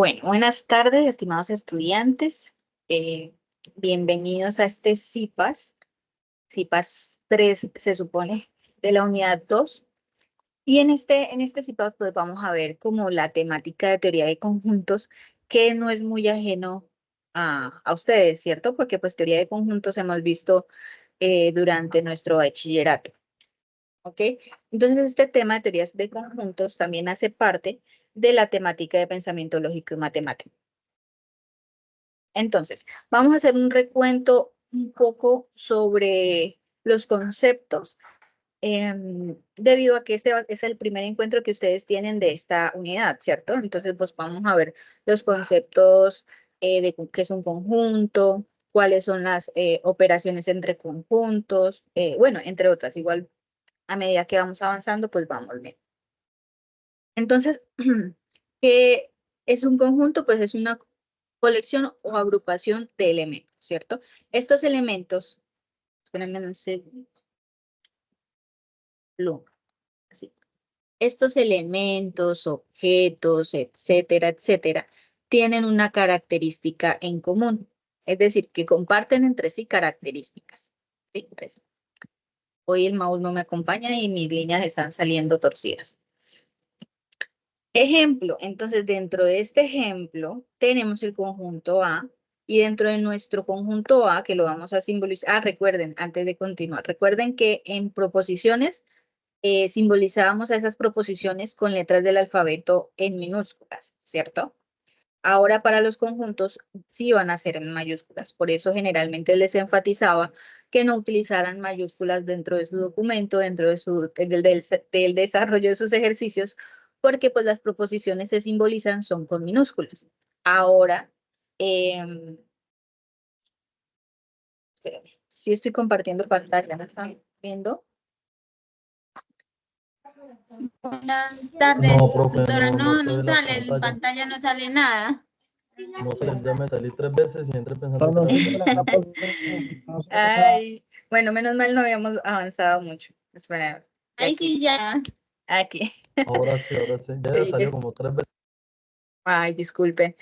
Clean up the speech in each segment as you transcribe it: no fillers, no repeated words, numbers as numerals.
Bueno, buenas tardes, estimados estudiantes. Eh, Bienvenidos a este CIPAS 3 se supone, de la unidad 2. Y en este CIPAS pues vamos a ver como la temática de teoría de conjuntos, que no es muy ajeno a ustedes, ¿cierto? Porque pues teoría de conjuntos hemos visto durante nuestro bachillerato, ¿ok? Entonces este tema de teorías de conjuntos también hace parte de la temática de pensamiento lógico y matemático. Entonces, vamos a hacer un recuento un poco sobre los conceptos, debido a que este es el primer encuentro que ustedes tienen de esta unidad, ¿cierto? Entonces, pues vamos a ver los conceptos de qué es un conjunto, cuáles son las operaciones entre conjuntos, bueno, entre otras. Igual, a medida que vamos avanzando, pues vamos bien. Entonces, ¿qué es un conjunto? Pues es una colección o agrupación de elementos, ¿cierto? Estos elementos, espérenme un segundo, así. Estos elementos, objetos, etcétera, etcétera, tienen una característica en común, es decir, que comparten entre sí características. ¿Sí? Pues, hoy el mouse no me acompaña y mis líneas están saliendo torcidas. Ejemplo, entonces dentro de este ejemplo tenemos el conjunto A, y dentro de nuestro conjunto A, que lo vamos a simbolizar, recuerden, antes de continuar, recuerden que en proposiciones simbolizábamos a esas proposiciones con letras del alfabeto en minúsculas, ¿cierto? Ahora para los conjuntos sí van a ser en mayúsculas, por eso generalmente les enfatizaba que no utilizaran mayúsculas dentro de su documento, dentro de del desarrollo de sus ejercicios, porque pues las proposiciones se simbolizan son con minúsculas. Ahora, espérame, sí estoy compartiendo pantalla, ¿me están viendo? Buenas tardes, No, profe, doctora. no se No ve la sale, en pantalla. pantalla no sale nada. No sé, ya me salí 3 veces y entré pensando que era usted. Ay, bueno, menos mal no habíamos avanzado mucho. Espera, Ahí sí ya. aquí. Ahora sí, ya Sí, salió como 3 veces. ay, disculpen,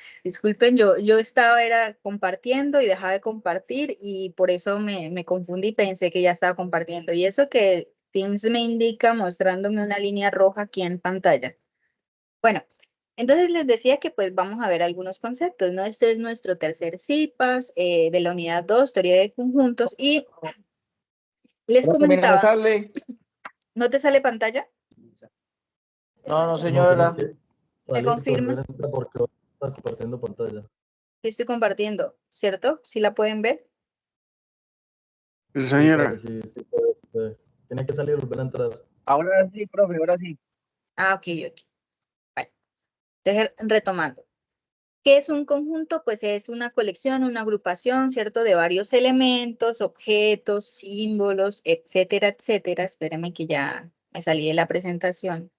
yo estaba era compartiendo y dejaba de compartir y por eso me confundí, pensé que ya estaba compartiendo. Y eso que Teams me indica mostrándome una línea roja aquí en pantalla. Bueno, entonces les decía que pues vamos a ver algunos conceptos, ¿no? Este es nuestro tercer CIPAS de la unidad 2, teoría de conjuntos, y les Creo que a mí no me comentaba, sale. ¿no te sale pantalla? No, No, señora. tiene que ¿Me salir y volver confirma? a entrar porque ahora está compartiendo pantalla. Sí estoy compartiendo, ¿cierto? ¿Sí la pueden ver? Sí, Señora, profe, sí puede, sí puede. Tiene que salir y volver a entrar. Ahora sí, profe, ahora sí. Ah, ok. Bueno, entonces retomando. ¿Qué es un conjunto? Pues es una colección, una agrupación, ¿cierto? De varios elementos, objetos, símbolos, etcétera, etcétera. Espérenme que ya me salí de la presentación.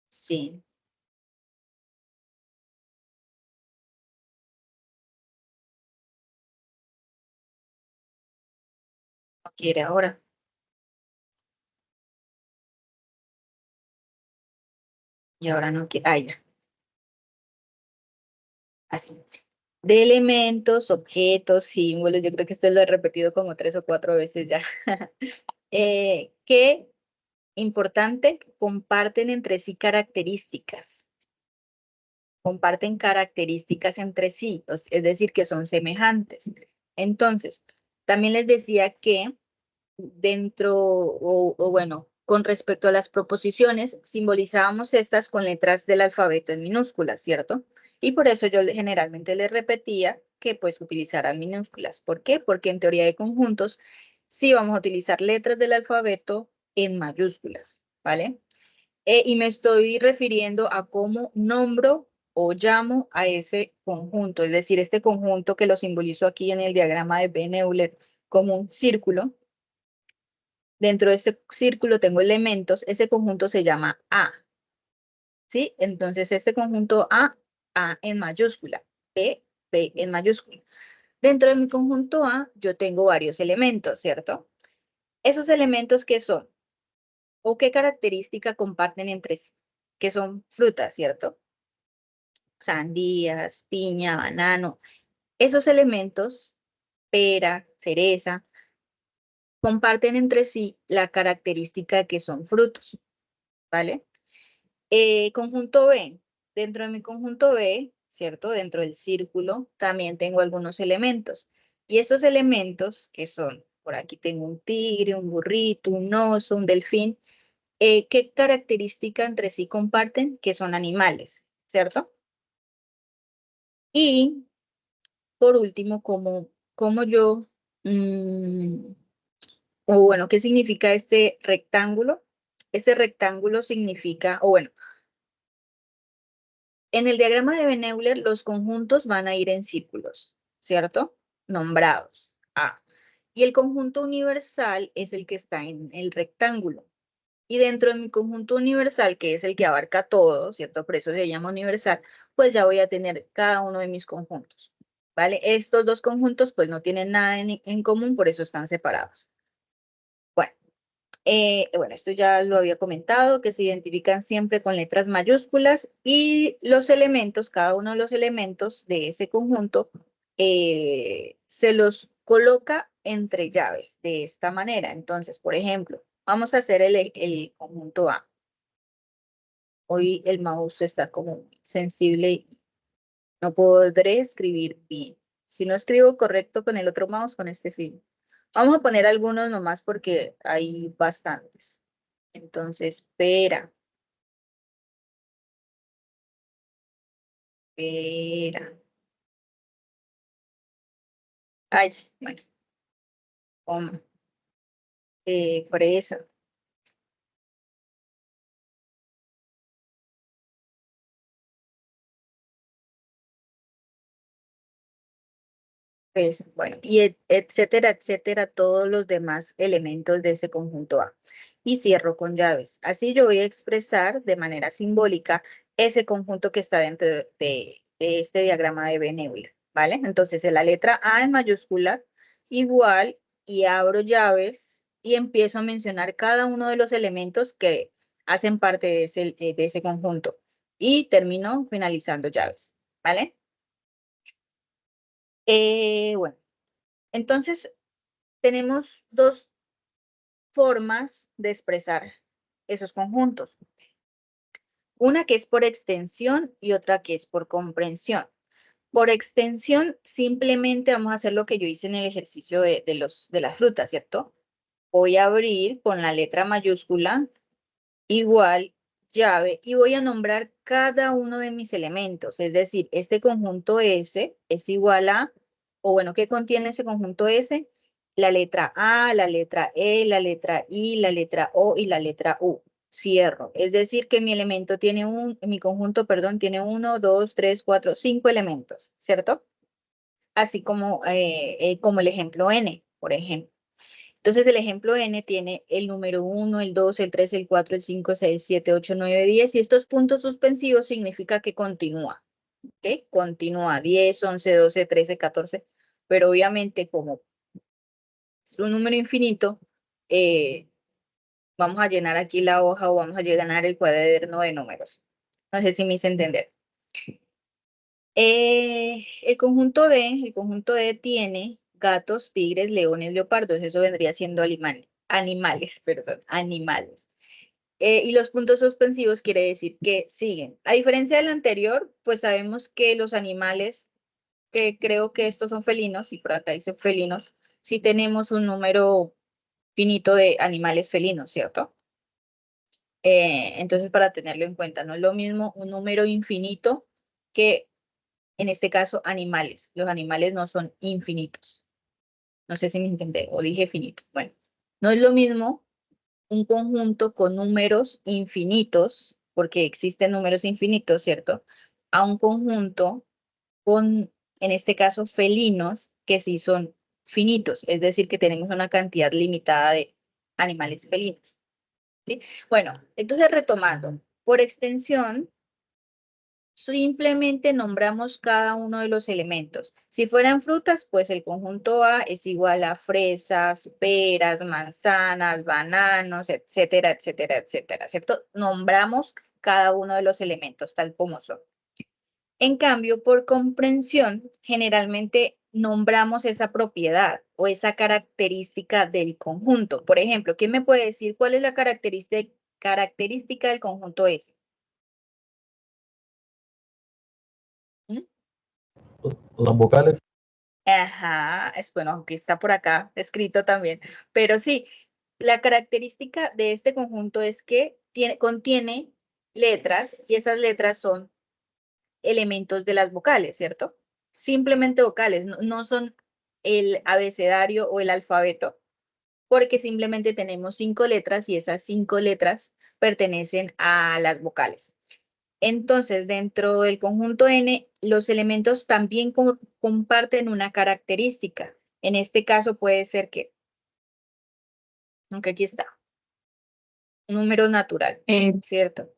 Sí. No quiere ahora. Y ahora no quiere. Ah, ya. Así. De elementos, objetos, símbolos. Yo creo que esto lo he repetido como 3 o 4 veces ya. Que, importante, comparten entre sí características. Comparten características entre sí, es decir, que son semejantes. Entonces, también les decía que dentro, o bueno, con respecto a las proposiciones, simbolizábamos estas con letras del alfabeto en minúsculas, ¿cierto? Y por eso yo generalmente les repetía que pues utilizaran minúsculas. ¿Por qué? Porque en teoría de conjuntos sí vamos a utilizar letras del alfabeto en mayúsculas, ¿vale? Y me estoy refiriendo a cómo nombro o llamo a ese conjunto, es decir, este conjunto que lo simbolizo aquí en el diagrama de Ben-Euler como un círculo. Dentro de ese círculo tengo elementos, ese conjunto se llama A, ¿sí? Entonces este conjunto A en mayúscula, P en mayúscula. Dentro de mi conjunto A yo tengo varios elementos, ¿cierto? ¿Esos elementos qué son? ¿O qué característica comparten entre sí? Que son frutas, ¿cierto? sandías, piña, banano. Esos elementos, pera, cereza, comparten entre sí la característica de que son frutos, ¿vale? Conjunto B. Dentro de mi conjunto B, ¿cierto? Dentro del círculo también tengo algunos elementos. Y estos elementos que son, por aquí tengo un tigre, un burrito, un oso, un delfín. ¿Qué característica entre sí comparten? Que son animales, ¿cierto? Y por último, como yo, o bueno, ¿qué significa este rectángulo? Este rectángulo significa, o bueno, en el diagrama de Venn-Euler los conjuntos van a ir en círculos, ¿cierto? Nombrados. A. Y el conjunto universal es el que está en el rectángulo. Y dentro de mi conjunto universal, que es el que abarca todo, ¿cierto? Por eso se llama universal, pues ya voy a tener cada uno de mis conjuntos, ¿vale? Estos dos conjuntos pues no tienen nada en común, por eso están separados. Bueno, esto ya lo había comentado, que se identifican siempre con letras mayúsculas y los elementos, cada uno de los elementos de ese conjunto, se los coloca entre llaves de esta manera. Entonces, por ejemplo, vamos a hacer el conjunto A. Hoy el mouse está como sensible y no podré escribir bien. Si no escribo correcto con el otro mouse, con este sí. Vamos a poner algunos nomás porque hay bastantes. Entonces, pera, pera. Ay, bueno, coma. Fresa. Fresa. Bueno, y etcétera, etcétera, todos los demás elementos de ese conjunto A. Y cierro con llaves. Así yo voy a expresar de manera simbólica ese conjunto que está dentro de este diagrama de Venn-Euler, ¿vale? Entonces, en la letra A en mayúscula, igual, y abro llaves y empiezo a mencionar cada uno de los elementos que hacen parte de ese conjunto. Y termino finalizando llaves, ¿vale? Bueno, entonces tenemos dos formas de expresar esos conjuntos. Una que es por extensión y otra que es por comprensión. Por extensión, simplemente vamos a hacer lo que yo hice en el ejercicio de las frutas, ¿cierto? Voy a abrir con la letra mayúscula, igual, llave, y voy a nombrar cada uno de mis elementos. Es decir, este conjunto S es igual a, o bueno, ¿qué contiene ese conjunto S? La letra A, la letra E, la letra I, la letra O y la letra U. Cierro. Es decir, que mi elemento tiene mi conjunto, perdón, tiene 1, 2, 3, 4, 5 elementos, ¿cierto? Así como el ejemplo N, por ejemplo. Entonces, el ejemplo N tiene el número 1, el 2, el 3, el 4, el 5, 6, 7, 8, 9, 10. Y estos puntos suspensivos significa que continúa. ¿Ok? Continúa 10, 11, 12, 13, 14. Pero obviamente, como es un número infinito, vamos a llenar aquí la hoja o vamos a llenar el cuaderno de números. No sé si me hice entender. El conjunto D tiene gatos, tigres, leones, leopardos. Eso vendría siendo animales, perdón, animales. Y los puntos suspensivos quiere decir que siguen. A diferencia del anterior, pues sabemos que los animales, que creo que estos son felinos, y por acá dice felinos, sí tenemos un número finito de animales felinos, ¿cierto? Entonces, para tenerlo en cuenta, no es lo mismo un número infinito que, en este caso, animales. Los animales no son infinitos. No sé si me entendé o dije finito. Bueno, no es lo mismo un conjunto con números infinitos, porque existen números infinitos, ¿cierto? A un conjunto con, en este caso, felinos, que sí son finitos, es decir, que tenemos una cantidad limitada de animales felinos, ¿sí? Bueno, entonces retomando, por extensión, simplemente nombramos cada uno de los elementos. Si fueran frutas, pues el conjunto A es igual a fresas, peras, manzanas, bananos, etcétera, etcétera, etcétera, ¿cierto? Nombramos cada uno de los elementos tal como son. En cambio, por comprensión, generalmente nombramos esa propiedad o esa característica del conjunto. Por ejemplo, ¿quién me puede decir cuál es la característica del conjunto S? ¿Mm? Las vocales. Ajá, es bueno, aunque está por acá escrito también, pero sí, la característica de este conjunto es que contiene letras y esas letras son elementos de las vocales, ¿cierto? Simplemente vocales, no son el abecedario o el alfabeto, porque simplemente tenemos 5 letras y esas 5 letras pertenecen a las vocales. Entonces, dentro del conjunto N, los elementos también comparten una característica. En este caso puede ser que, aunque aquí está, un número natural, ¿cierto?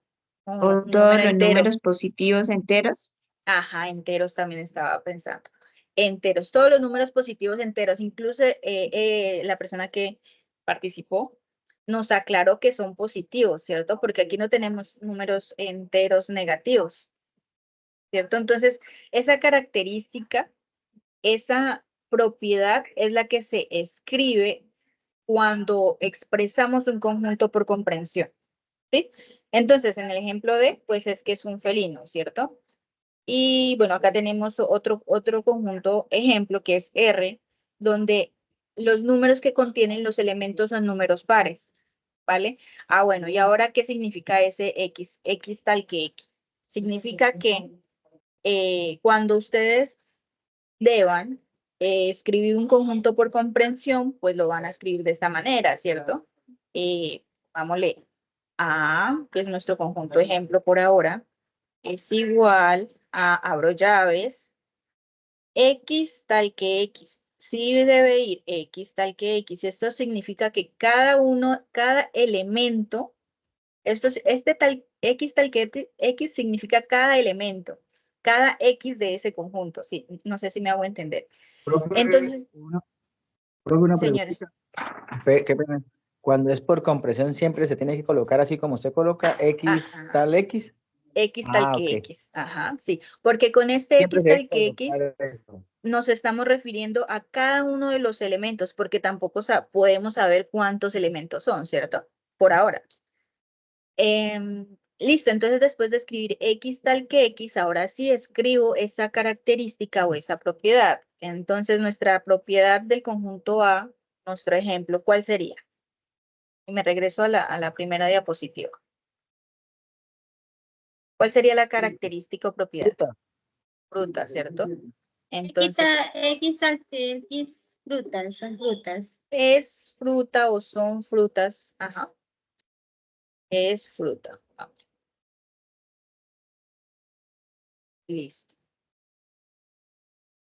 Un O número todos los entero. números positivos enteros. Ajá, enteros también estaba pensando. Enteros, todos los números positivos enteros, incluso la persona que participó nos aclaró que son positivos, ¿cierto? Porque aquí no tenemos números enteros negativos, ¿cierto? Entonces, esa característica, esa propiedad es la que se escribe cuando expresamos un conjunto por comprensión, ¿sí? Entonces, en el ejemplo de, pues es que es un felino, ¿cierto? Y bueno, acá tenemos otro conjunto ejemplo que es R, donde los números que contienen los elementos son números pares, ¿vale? Ah, bueno, ¿y ahora qué significa ese X? X tal que X. Significa que cuando ustedes deban escribir un conjunto por comprensión, pues lo van a escribir de esta manera, ¿cierto? Pongámosle A, que es nuestro conjunto ejemplo por ahora, es igual a, abro llaves, X tal que X. Sí debe ir X tal que X. Esto significa que cada elemento, X tal que X significa cada elemento, cada X de ese conjunto. Sí, no sé si me hago entender. Profe, Entonces, una señora. pregunta. Qué pena. Cuando es por compresión, siempre se tiene que colocar así como usted coloca X Ajá. tal X. X tal que Ok. X. Ajá, sí. Porque con este Siempre X se debe tal que X colocar eso. nos estamos refiriendo a cada uno de los elementos, porque tampoco podemos saber cuántos elementos son, ¿cierto? Por ahora. Listo, entonces después de escribir X tal que X, ahora sí escribo esa característica o esa propiedad. Entonces nuestra propiedad del conjunto A, nuestro ejemplo, ¿cuál sería? Y me regreso a la primera diapositiva. ¿Cuál sería la característica o propiedad? Fruta. Fruta, ¿cierto? Entonces, X tal que X frutas, son frutas. es fruta o son frutas. Ajá. Es fruta. Ah, listo.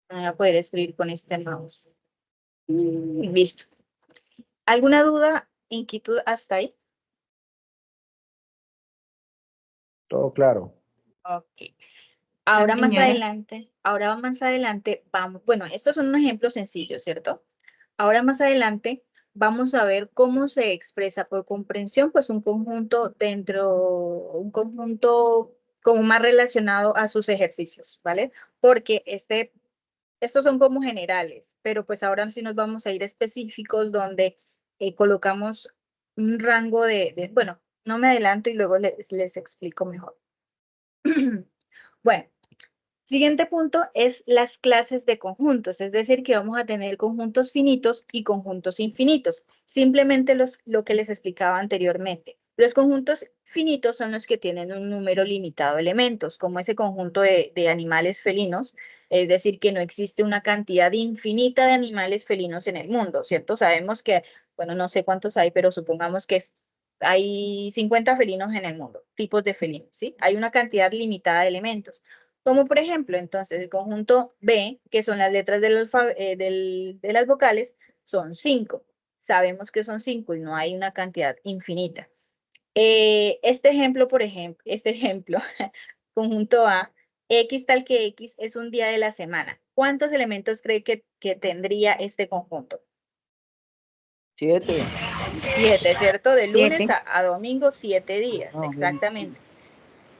Voy a poder escribir con este mouse. Listo. ¿Alguna duda, inquietud hasta ahí? Todo claro. Ok. Ahora Sí, más señora. adelante vamos, bueno, estos son un ejemplo sencillo, ¿cierto? Ahora más adelante vamos a ver cómo se expresa por comprensión, pues un conjunto como más relacionado a sus ejercicios, ¿vale? Porque estos son como generales, pero pues ahora sí nos vamos a ir específicos donde colocamos un rango bueno, no me adelanto y luego les explico mejor. Bueno. Siguiente punto es las clases de conjuntos, es decir, que vamos a tener conjuntos finitos y conjuntos infinitos. Simplemente lo que les explicaba anteriormente. Los conjuntos finitos son los que tienen un número limitado de elementos, como ese conjunto de animales felinos, es decir, que no existe una cantidad infinita de animales felinos en el mundo, ¿cierto? Sabemos que, bueno, no sé cuántos hay, pero supongamos que hay 50 felinos en el mundo, tipos de felinos, ¿sí? Hay una cantidad limitada de elementos. Como por ejemplo, entonces, el conjunto B, que son las letras de las vocales, son 5. Sabemos que son 5 y no hay una cantidad infinita. Este ejemplo, conjunto A, X tal que X es un día de la semana. ¿Cuántos elementos cree que tendría este conjunto? 7. 7, ¿cierto? De lunes 7. a domingo, 7 días, No, exactamente.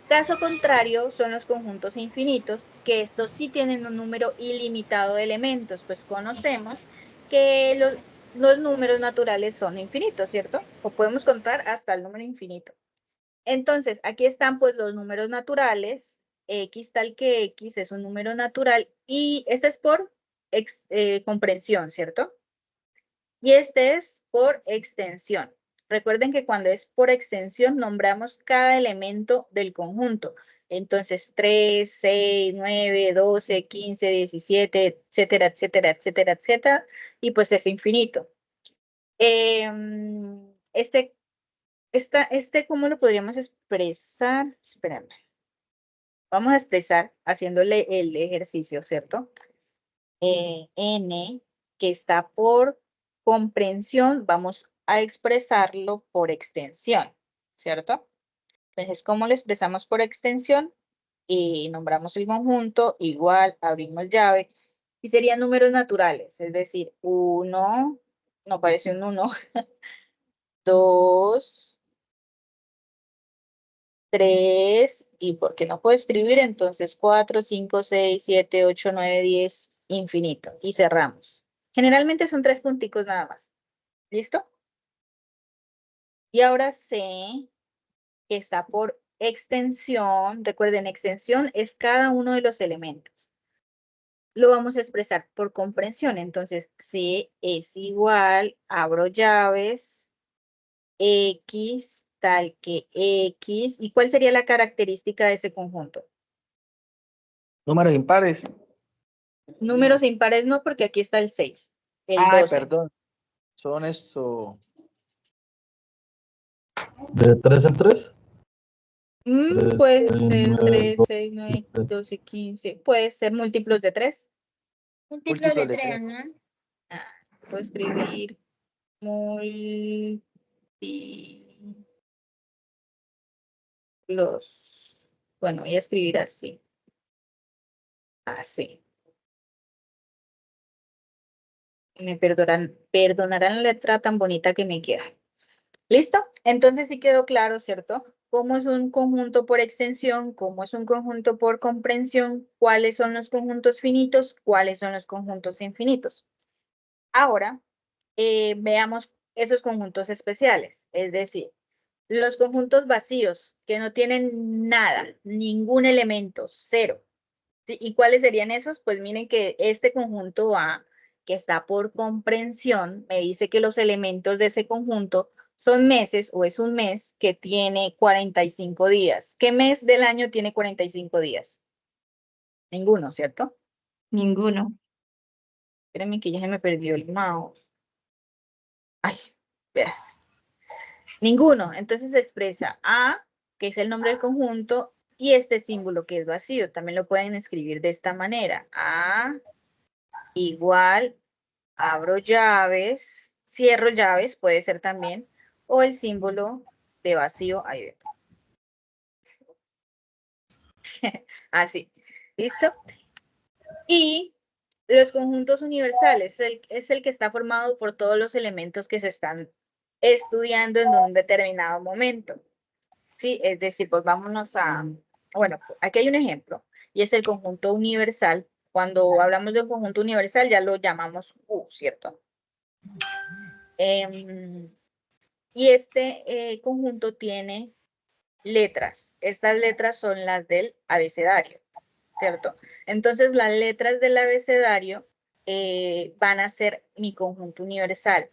Caso contrario son los conjuntos infinitos, que estos sí tienen un número ilimitado de elementos, pues conocemos que los números naturales son infinitos, ¿cierto? O podemos contar hasta el número infinito. Entonces, aquí están pues los números naturales, x tal que x es un número natural, y este es por comprensión, ¿cierto? Y este es por extensión. Recuerden que cuando es por extensión nombramos cada elemento del conjunto. Entonces 3, 6, 9, 12, 15, 17, etcétera, etcétera, etcétera, etcétera. Y pues es infinito. ¿Cómo lo podríamos expresar? Espérame. Vamos a expresar haciéndole el ejercicio, ¿cierto? N, que está por comprensión, vamos a expresarlo por extensión, ¿cierto? Entonces, ¿cómo lo expresamos por extensión? Y nombramos el conjunto, igual, abrimos llave, y serían números naturales, es decir, 1, no parece un 1, 2, 3, y porque no puedo escribir, entonces 4, 5, 6, 7, 8, 9, 10, infinito, y cerramos. Generalmente son 3 punticos nada más. ¿Listo? Y ahora sé que está por extensión. Recuerden, extensión es cada uno de los elementos. Lo vamos a expresar por comprensión. Entonces, C es igual, abro llaves, X tal que X. ¿Y cuál sería la característica de ese conjunto? Números impares. Números impares no, porque aquí está el 6, el Ay, 12. perdón. Son esto. ¿De 3 en 3? Puede 6, ser 9, 3, 12, 6, 9, 15. 12, 15. Puede ser múltiplos de 3. Múltiplo de Múltiplos de 3, tres. ajá. Puedo escribir bueno, voy a escribir así. Así. Me perdonarán la letra tan bonita que me queda. ¿Listo? Entonces sí quedó claro, ¿cierto? Cómo es un conjunto por extensión, cómo es un conjunto por comprensión, cuáles son los conjuntos finitos, cuáles son los conjuntos infinitos. Ahora, veamos esos conjuntos especiales, es decir, los conjuntos vacíos que no tienen nada, ningún elemento, cero. ¿Sí? ¿Y cuáles serían esos? Pues miren que este conjunto A, que está por comprensión, me dice que los elementos de ese conjunto son meses o es un mes que tiene 45 días. ¿Qué mes del año tiene 45 días? Ninguno, ¿cierto? Ninguno. Espérenme que ya se me perdió el mouse. Ay, veas. Ninguno. Entonces se expresa A, que es el nombre del conjunto, y este símbolo que es vacío. También lo pueden escribir de esta manera. A igual, abro llaves, cierro llaves, puede ser también, o el símbolo de vacío ahí dentro. Así. ¿Listo? Y los conjuntos universales es el que está formado por todos los elementos que se están estudiando en un determinado momento. ¿Sí? Es decir, pues vámonos bueno, aquí hay un ejemplo, y es el conjunto universal. Cuando hablamos de un conjunto universal ya lo llamamos U, ¿cierto? Y este conjunto tiene letras. Estas letras son las del abecedario, ¿cierto? Entonces, las letras del abecedario van a ser mi conjunto universal.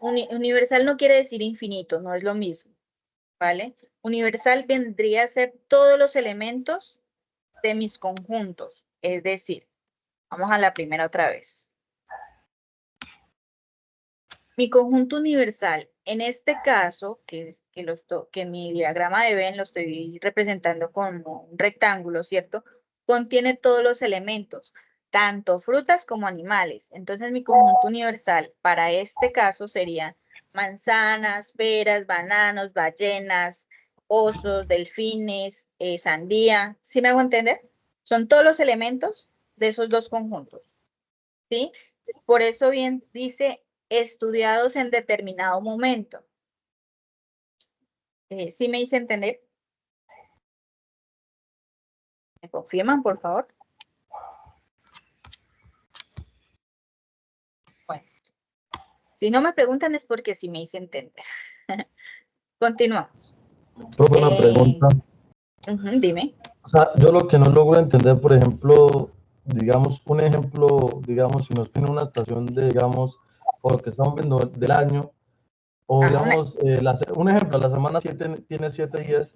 Universal no quiere decir infinito, no es lo mismo, ¿vale? Universal vendría a ser todos los elementos de mis conjuntos. Es decir, vamos a la primera otra vez. Mi conjunto universal, en este caso, que mi diagrama de Venn lo estoy representando como un rectángulo, ¿cierto? Contiene todos los elementos, tanto frutas como animales. Entonces, mi conjunto universal para este caso serían manzanas, peras, bananos, ballenas, osos, delfines, sandía. ¿Sí me hago entender? Son todos los elementos de esos dos conjuntos, ¿sí? Por eso bien dice estudiados en determinado momento. ¿Sí me hice entender? ¿Me confirman, por favor? Bueno, si no me preguntan es porque sí me hice entender. Continuamos. Profe, una pregunta. Dime. O sea, yo lo que no logro entender, por ejemplo, digamos, un ejemplo, digamos, si nos pone una estación de, digamos, o lo que estamos viendo del año, o Ajá, digamos, un ejemplo, la semana 7 tiene 7 días,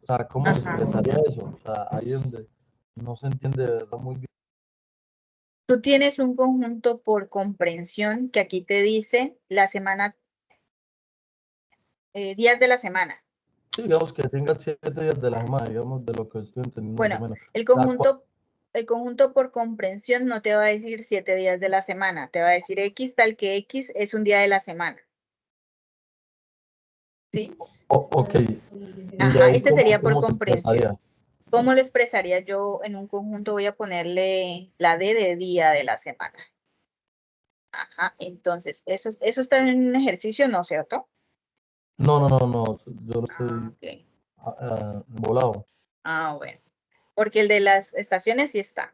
o sea, ¿cómo se Ajá. expresaría eso? O sea, ahí es donde no se entiende de verdad muy bien. Tú tienes un conjunto por comprensión que aquí te dice la semana, días de la semana. Sí, digamos que tenga 7 días de la semana, digamos, de lo que estoy entendiendo más o Bueno, menos. el O sea, conjunto por comprensión no te va a decir 7 días de la semana, te va a decir X tal que X es un día de la semana. ¿Sí? ok, y Ajá, ahí este sería por cómo se comprensión. expresaría. ¿Cómo lo expresaría yo en un conjunto? Voy a ponerle la D de día de la semana. Ajá, entonces, eso está en un ejercicio, ¿no es cierto? No, yo lo estoy Ok. volado. Bueno. Porque el de las estaciones sí está.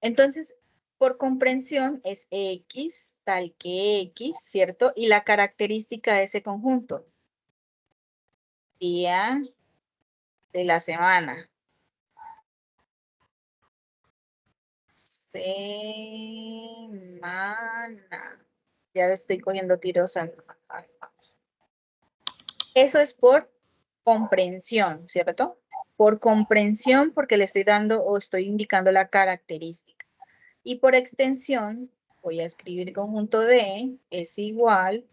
Entonces, por comprensión es X, tal que X, ¿cierto? Y la característica de ese conjunto. Día de la semana. Semana. Ya le estoy cogiendo tiros al mouse. Eso es por comprensión, ¿cierto? Por comprensión porque le estoy dando o estoy indicando la característica. Y por extensión, voy a escribir conjunto D es igual.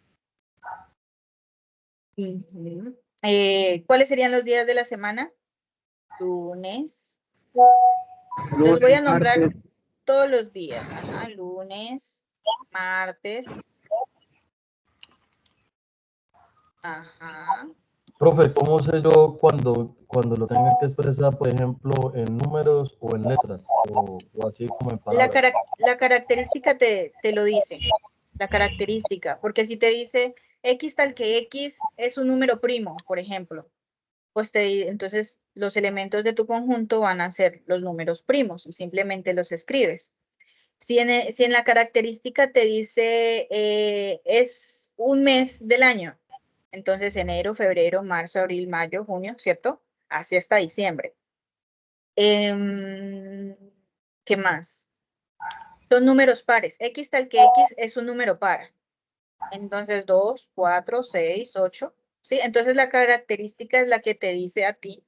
¿Cuáles serían los días de la semana? Lunes. Los voy a nombrar todos los días. Ajá, lunes, martes. Ajá. Profe, ¿cómo sé yo cuando lo tenga que expresar, por ejemplo, en números o en letras? O así como en palabras. La característica te lo dice. La característica. Porque si te dice X tal que X es un número primo, por ejemplo, pues entonces los elementos de tu conjunto van a ser los números primos y simplemente los escribes. Si en la característica te dice es un mes del año, entonces enero, febrero, marzo, abril, mayo, junio, ¿cierto? Así hasta diciembre. ¿Qué más? Son números pares. X tal que X es un número par. Entonces 2, 4, 6, 8. ¿Sí? Entonces la característica es la que te dice a ti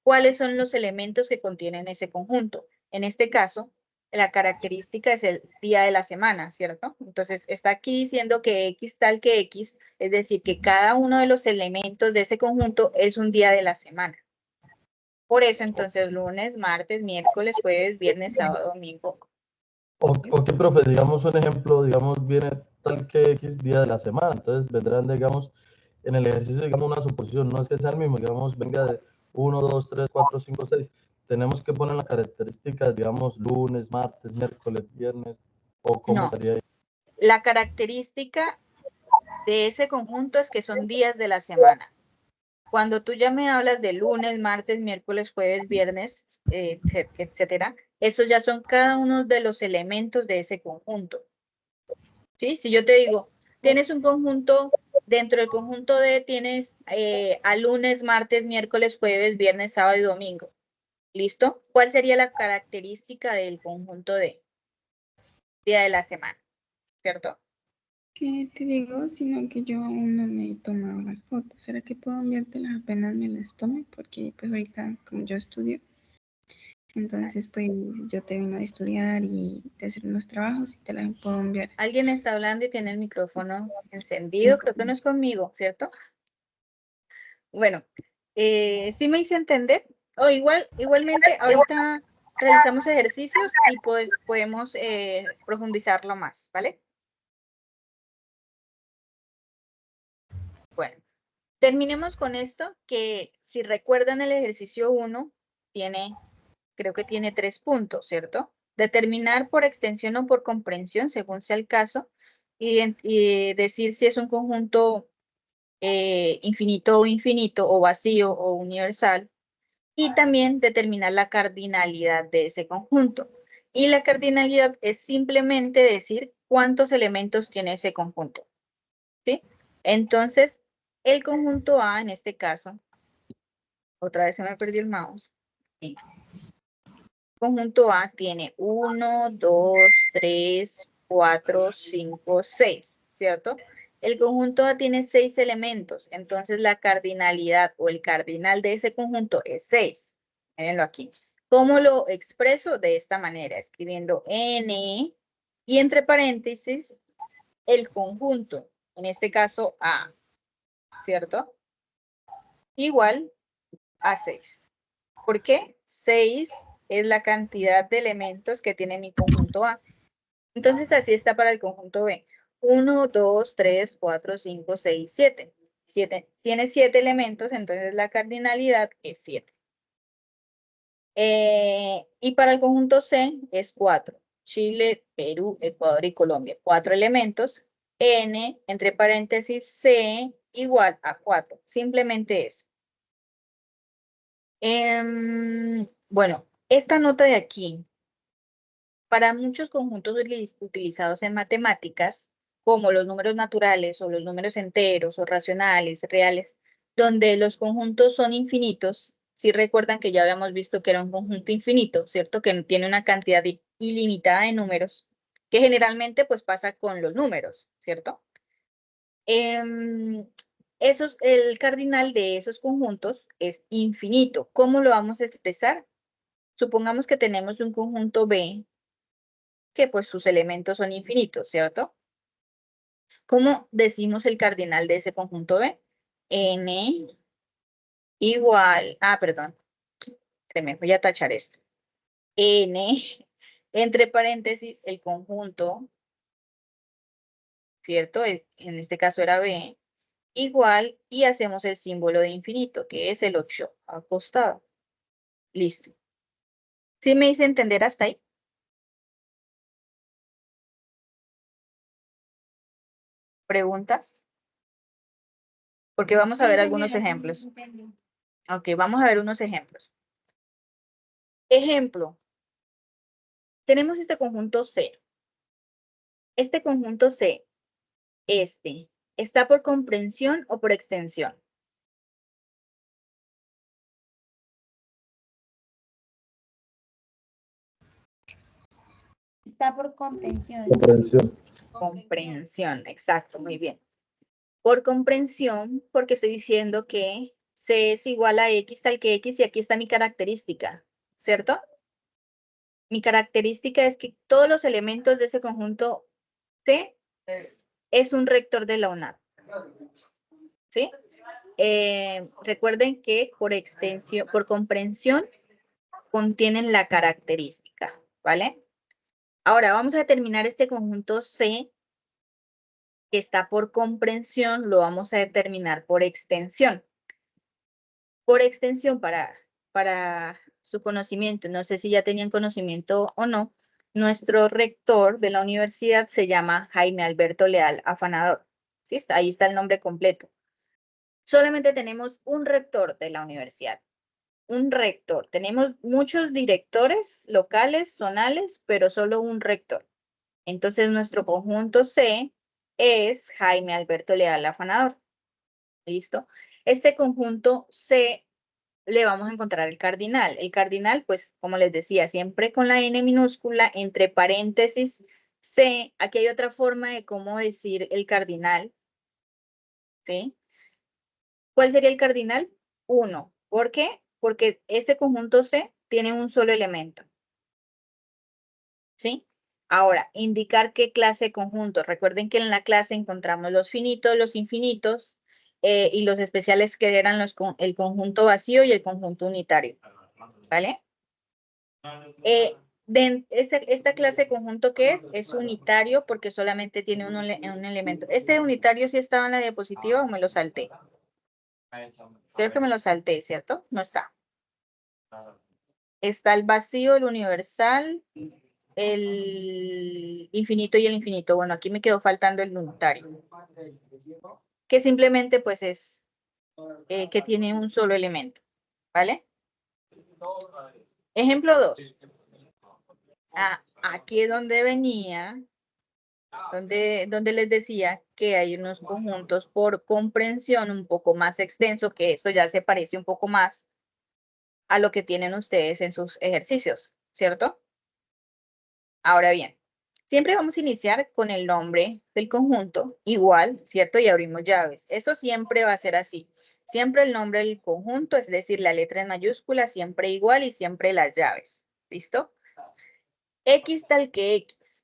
cuáles son los elementos que contienen ese conjunto. En este caso, la característica es el día de la semana, ¿cierto? Entonces está aquí diciendo que X tal que X, es decir, que cada uno de los elementos de ese conjunto es un día de la semana. Por eso entonces lunes, martes, miércoles, jueves, viernes, sábado, domingo. Ok, profe, digamos un ejemplo, digamos, viene tal que X día de la semana, entonces vendrán, digamos, en el ejercicio, digamos, una suposición, no es que sea el mismo, digamos, venga de 1, 2, 3, 4, 5, 6, tenemos que poner las características, digamos, lunes, martes, miércoles, viernes, o cómo No, sería ahí. la característica de ese conjunto es que son días de la semana. Cuando tú ya me hablas de lunes, martes, miércoles, jueves, viernes, etcétera, esos ya son cada uno de los elementos de ese conjunto. ¿Sí? Si yo te digo, tienes un conjunto, dentro del conjunto D tienes a lunes, martes, miércoles, jueves, viernes, sábado y domingo. ¿Listo? ¿Cuál sería la característica del conjunto D? Día de la semana, ¿cierto? ¿Qué te digo? Sino que yo aún no me he tomado las fotos. ¿Será que puedo enviártelas apenas me las tome? Porque pues ahorita como yo estudio, entonces pues yo termino de estudiar y de hacer unos trabajos y te las puedo enviar. Alguien está hablando y tiene el micrófono encendido. Creo que no es conmigo, ¿cierto? Bueno, sí me hice entender. O igualmente, ahorita realizamos ejercicios y pues podemos profundizarlo más, ¿vale? Bueno, terminemos con esto, que si recuerdan el ejercicio 1, creo que tiene 3 puntos, ¿cierto? Determinar por extensión o por comprensión, según sea el caso, y decir si es un conjunto infinito o vacío o universal. y también determinar la cardinalidad de ese conjunto. Y la cardinalidad es simplemente decir cuántos elementos tiene ese conjunto, ¿sí? Entonces, el conjunto A, en este caso, otra vez se me perdió el mouse. Sí. Conjunto A tiene 1, 2, 3, 4, 5, 6, ¿cierto? El conjunto A tiene 6 elementos, entonces la cardinalidad o el cardinal de ese conjunto es 6. Mírenlo aquí. ¿Cómo lo expreso? De esta manera, escribiendo N y entre paréntesis el conjunto, en este caso A, ¿cierto? Igual a 6. ¿Por qué? 6 es la cantidad de elementos que tiene mi conjunto A. Entonces, así está para el conjunto B. 1, 2, 3, 4, 5, 6, 7. Tiene 7 elementos, entonces la cardinalidad es 7. Y para el conjunto C es 4. Chile, Perú, Ecuador y Colombia. 4 elementos. N, entre paréntesis, C igual a 4. Simplemente eso. Bueno, esta nota de aquí, para muchos conjuntos utilizados en matemáticas, como los números naturales o los números enteros o racionales, reales, donde los conjuntos son infinitos, si recuerdan que ya habíamos visto que era un conjunto infinito, ¿cierto? Que tiene una cantidad ilimitada de números, que generalmente pues pasa con los números, ¿cierto? El cardinal de esos conjuntos es infinito. ¿Cómo lo vamos a expresar? Supongamos que tenemos un conjunto B, que pues sus elementos son infinitos, ¿cierto? ¿Cómo decimos el cardinal de ese conjunto B? N igual, perdón, me voy a tachar esto. N, entre paréntesis, el conjunto, ¿cierto? En este caso era B, igual, y hacemos el símbolo de infinito, que es el 8 acostado. Listo. ¿Sí me hice entender hasta ahí? ¿Preguntas? Porque vamos a ver algunos ejemplos. Ok, vamos a ver unos ejemplos. Ejemplo. Tenemos este conjunto C. Este conjunto C, ¿está por comprensión o por extensión? Está por comprensión. Comprensión. Comprensión, exacto, muy bien. Por comprensión, porque estoy diciendo que C es igual a X tal que X y aquí está mi característica, ¿cierto? Mi característica es que todos los elementos de ese conjunto C es un rector de la UNAM. ¿Sí? Recuerden que por extensión, por comprensión, contienen la característica, ¿vale? Ahora vamos a determinar este conjunto C que está por comprensión, lo vamos a determinar por extensión. Por extensión, para su conocimiento, no sé si ya tenían conocimiento o no, nuestro rector de la universidad se llama Jaime Alberto Leal Afanador. ¿Sí? Ahí está el nombre completo. Solamente tenemos un rector de la universidad. Un rector. Tenemos muchos directores locales, zonales, pero solo un rector. Entonces, nuestro conjunto C es Jaime Alberto Leal Afanador. ¿Listo? Este conjunto C le vamos a encontrar el cardinal. El cardinal, pues, como les decía, siempre con la N minúscula, entre paréntesis C. Aquí hay otra forma de cómo decir el cardinal. ¿Sí? ¿Cuál sería el cardinal? 1. ¿Por qué? Porque este conjunto C tiene un solo elemento. ¿Sí? Ahora, indicar qué clase de conjuntos. Recuerden que en la clase encontramos los finitos, los infinitos y los especiales que eran el conjunto vacío y el conjunto unitario. ¿Vale? Esta clase de conjunto que es unitario porque solamente tiene un elemento. ¿Este unitario sí estaba en la diapositiva o me lo salté? Creo que me lo salté, ¿cierto? No está. Está el vacío, el universal, el infinito y el infinito. Bueno, aquí me quedó faltando el unitario. Que simplemente pues es que tiene un solo elemento. ¿Vale? Ejemplo 2. Aquí es donde venía, donde les decía que hay unos conjuntos por comprensión un poco más extenso, que esto ya se parece un poco más a lo que tienen ustedes en sus ejercicios, ¿cierto? Ahora bien, siempre vamos a iniciar con el nombre del conjunto, igual, ¿cierto? Y abrimos llaves. Eso siempre va a ser así. Siempre el nombre del conjunto, es decir, la letra en mayúscula, siempre igual y siempre las llaves. ¿Listo? X tal que X.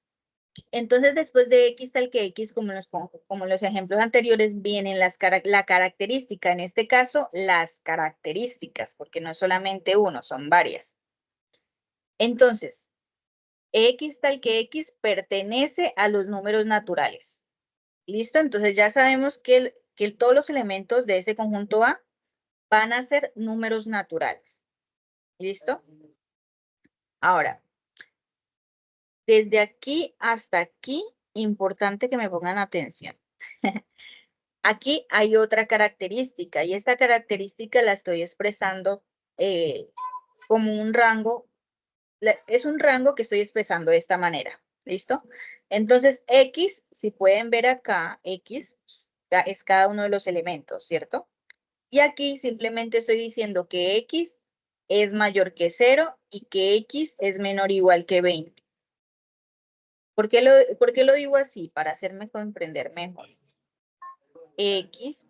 Entonces, después de X tal que X, como los ejemplos anteriores, vienen la característica. En este caso, las características, porque no es solamente uno, son varias. Entonces, X tal que X pertenece a los números naturales. ¿Listo? Entonces ya sabemos que todos los elementos de ese conjunto A van a ser números naturales. ¿Listo? Ahora, desde aquí hasta aquí, importante que me pongan atención. Aquí hay otra característica y esta característica la estoy expresando como un rango. Es un rango que estoy expresando de esta manera. ¿Listo? Entonces, X, si pueden ver acá, X es cada uno de los elementos, ¿cierto? Y aquí simplemente estoy diciendo que X es mayor que 0 y que X es menor o igual que 20. ¿Por qué lo digo así? Para hacerme comprender mejor. X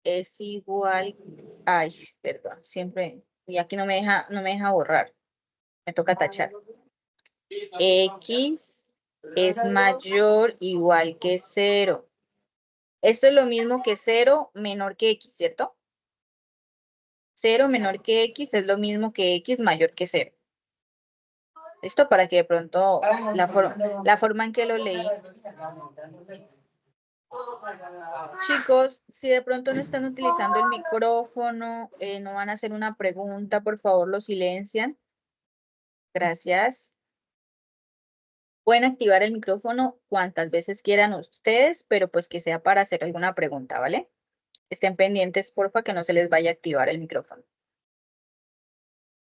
es igual, ay, perdón, siempre, y aquí no me deja borrar, me toca tachar. X es mayor o igual que 0. Esto es lo mismo que 0 menor que X, ¿cierto? 0 menor que X es lo mismo que X mayor que 0. ¿Listo? Para que de pronto la forma en que lo leí. Chicos, si de pronto no están utilizando el micrófono, no van a hacer una pregunta, por favor lo silencian. Gracias. Pueden activar el micrófono cuantas veces quieran ustedes, pero pues que sea para hacer alguna pregunta, ¿vale? Estén pendientes, porfa, que no se les vaya a activar el micrófono.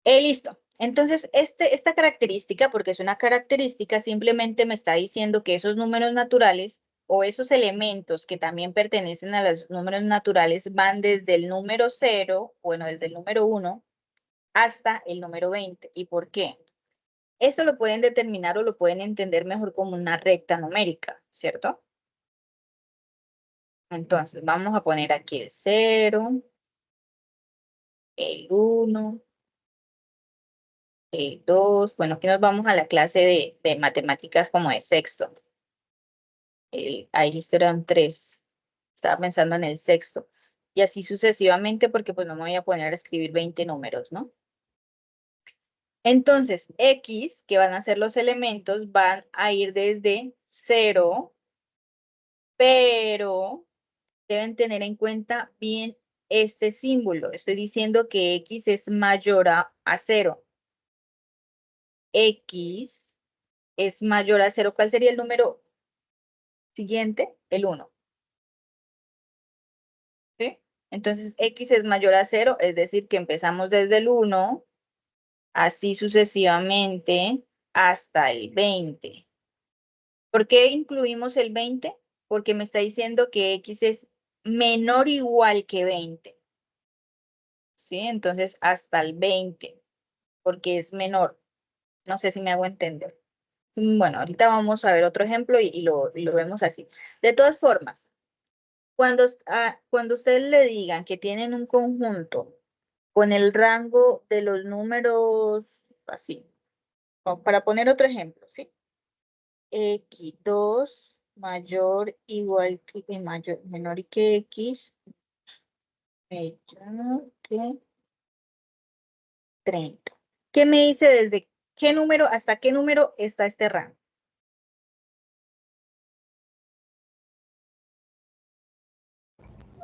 Listo. Entonces, esta característica, porque es una característica, simplemente me está diciendo que esos números naturales o esos elementos que también pertenecen a los números naturales van desde el número 0, bueno, desde el número 1 hasta el número 20. ¿Y por qué? Eso lo pueden determinar o lo pueden entender mejor como una recta numérica, ¿cierto? Entonces, vamos a poner aquí el 0, el 1, el 2. Bueno, aquí nos vamos a la clase de matemáticas como de sexto. Ahí eran 3. Estaba pensando en el sexto. Y así sucesivamente porque pues no me voy a poner a escribir 20 números, ¿no? Entonces, X, que van a ser los elementos, van a ir desde 0, pero deben tener en cuenta bien este símbolo. Estoy diciendo que X es mayor a 0. X es mayor a 0. ¿Cuál sería el número siguiente? El 1. ¿Sí? Entonces, X es mayor a 0, es decir, que empezamos desde el 1, así sucesivamente, hasta el 20. ¿Por qué incluimos el 20? Porque me está diciendo que X es menor o igual que 20. ¿Sí? Entonces, hasta el 20, porque es menor. No sé si me hago entender. Bueno, ahorita vamos a ver otro ejemplo y lo vemos así. De todas formas, cuando ustedes le digan que tienen un conjunto con el rango de los números así, para poner otro ejemplo, ¿sí? X2 mayor igual que menor que X mayor que 30. ¿Qué me dice desde qué número hasta qué número está este rango?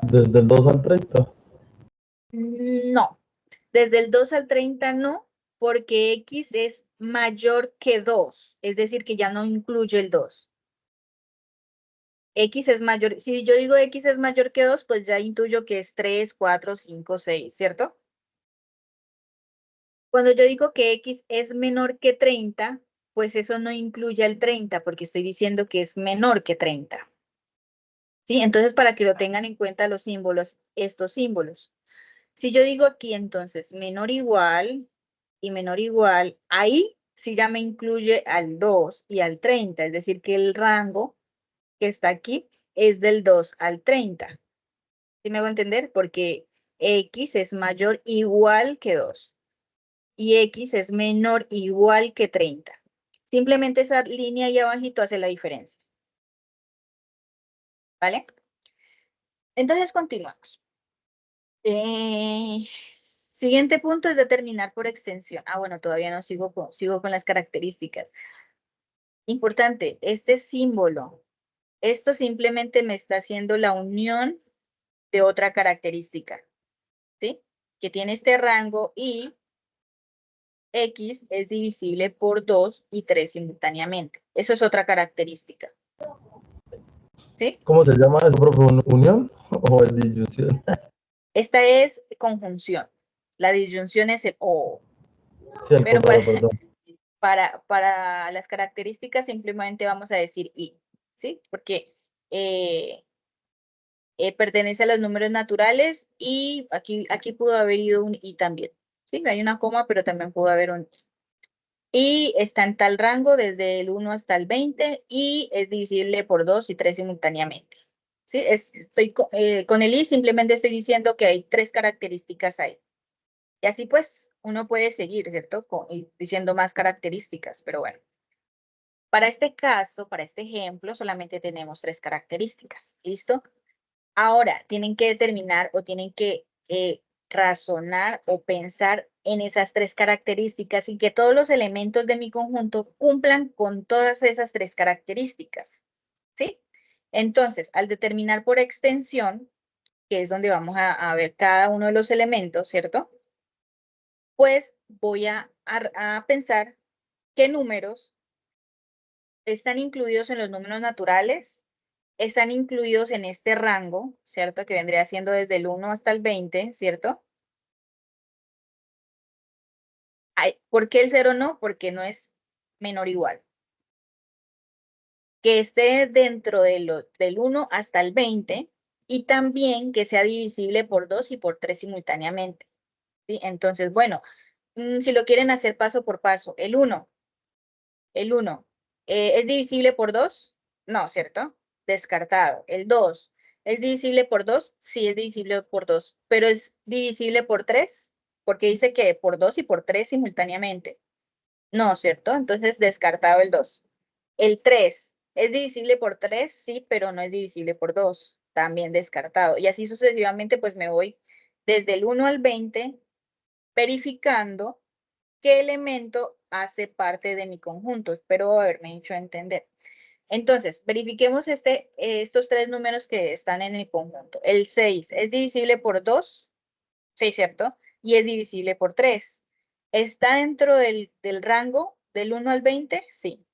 Desde el 2 al 30. No, desde el 2 al 30 no, porque X es mayor que 2, es decir, que ya no incluye el 2. X es mayor, si yo digo X es mayor que 2, pues ya intuyo que es 3, 4, 5, 6, ¿cierto? Cuando yo digo que X es menor que 30, pues eso no incluye el 30, porque estoy diciendo que es menor que 30. ¿Sí? Entonces, para que lo tengan en cuenta los símbolos, estos símbolos. Si yo digo aquí entonces menor igual y menor igual, ahí sí ya me incluye al 2 y al 30, es decir, que el rango que está aquí es del 2 al 30. ¿Sí me hago entender? Porque X es mayor igual que 2 y X es menor igual que 30. Simplemente esa línea ahí abajito hace la diferencia. ¿Vale? Entonces continuamos. Siguiente punto es determinar por extensión. Ah, bueno, todavía no sigo con las características. Importante, este símbolo, esto simplemente me está haciendo la unión de otra característica, ¿sí? Que tiene este rango y X es divisible por 2 y 3 simultáneamente. Eso es otra característica. ¿Sí? ¿Cómo se llama eso, profe? ¿Unión o disyunción? Esta es conjunción. La disyunción es el O. Sí, el Pero cuadrado, perdón. para las características simplemente vamos a decir I, ¿sí? Porque pertenece a los números naturales y aquí pudo haber ido un I también, ¿sí? Hay una coma, pero también pudo haber un I. Y está en tal rango desde el 1 hasta el 20 y es divisible por 2 y 3 simultáneamente, ¿sí? Con el I simplemente estoy diciendo que hay 3 características ahí. Y así pues uno puede seguir, ¿cierto? Diciendo más características, pero bueno. Para este caso, para este ejemplo, solamente tenemos 3 características. ¿Listo? Ahora, tienen que determinar o tienen que razonar o pensar en esas 3 características y que todos los elementos de mi conjunto cumplan con todas esas 3 características. ¿Sí? Entonces, al determinar por extensión, que es donde vamos a ver cada uno de los elementos, ¿cierto? Pues voy a pensar qué números están incluidos en los números naturales, están incluidos en este rango, ¿cierto? Que vendría siendo desde el 1 hasta el 20, ¿cierto? ¿Por qué el 0 no? Porque no es menor o igual. Que esté dentro del 1 hasta el 20 y también que sea divisible por 2 y por 3 simultáneamente, ¿sí? Entonces, bueno, si lo quieren hacer paso por paso, el 1, ¿es divisible por 2? No, ¿cierto? Descartado. El 2, ¿es divisible por 2? Sí, es divisible por 2, pero ¿es divisible por 3? Porque dice que por 2 y por 3 simultáneamente. No, ¿cierto? Entonces descartado el 2. El 3, ¿es divisible por 3? Sí, pero no es divisible por 2. También descartado. Y así sucesivamente, pues me voy desde el 1 al 20 verificando qué elemento hace parte de mi conjunto. Espero haberme hecho entender. Entonces, verifiquemos estos 3 números que están en el conjunto. El 6, ¿es divisible por 2? Sí, ¿cierto? Y es divisible por 3. ¿Está dentro del rango del 1 al 20? Sí.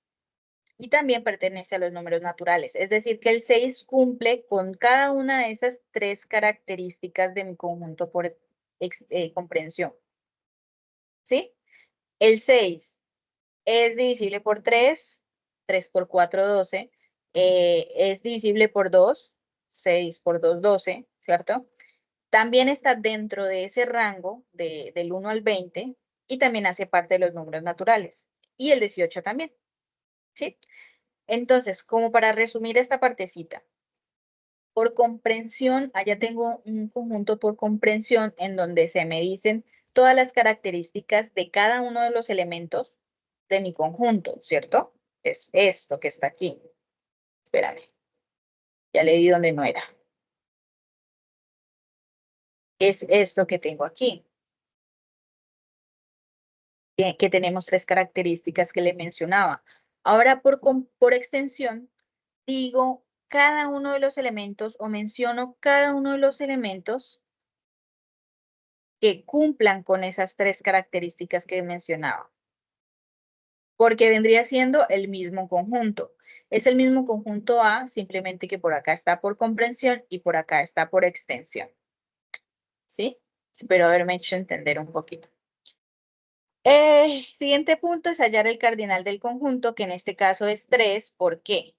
Y también pertenece a los números naturales. Es decir, que el 6 cumple con cada una de esas 3 características de mi conjunto por comprensión. ¿Sí? El 6 es divisible por 3, 3 por 4, 12. Es divisible por 2, 6 por 2, 12, ¿cierto? También está dentro de ese rango del 1 al 20 y también hace parte de los números naturales. Y el 18 también, ¿sí? Entonces, como para resumir esta partecita, por comprensión, allá tengo un conjunto por comprensión en donde se me dicen todas las características de cada uno de los elementos de mi conjunto, ¿cierto? Es esto que está aquí. Espérame, ya le di donde no era. Es esto que tengo aquí. Que tenemos 3 características que le mencionaba. Ahora, por extensión, digo cada uno de los elementos o menciono cada uno de los elementos que cumplan con esas 3 características que mencionaba. Porque vendría siendo el mismo conjunto. Es el mismo conjunto A, simplemente que por acá está por comprensión y por acá está por extensión. ¿Sí? Espero haberme hecho entender un poquito. Siguiente punto es hallar el cardinal del conjunto, que en este caso es 3. ¿Por qué?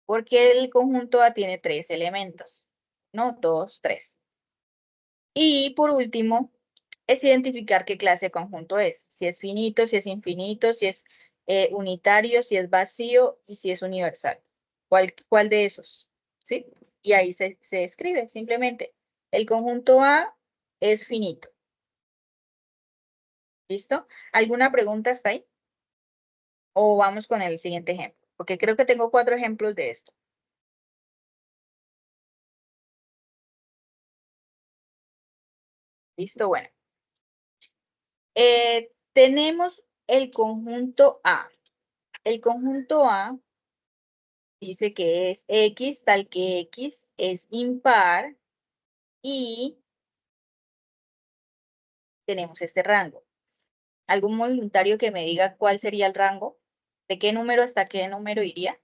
Porque el conjunto A tiene 3 elementos. No, 2, 3. Y por último, es identificar qué clase de conjunto es. Si es finito, si es infinito, si es unitario, si es vacío y si es universal. ¿Cuál de esos? ¿Sí? Y ahí se escribe simplemente. El conjunto A es finito. ¿Listo? ¿Alguna pregunta hasta ahí? O vamos con el siguiente ejemplo, porque creo que tengo 4 ejemplos de esto. ¿Listo? Bueno. Tenemos el conjunto A. El conjunto A dice que es X, tal que X es impar y tenemos este rango. ¿Algún voluntario que me diga cuál sería el rango? ¿De qué número hasta qué número iría?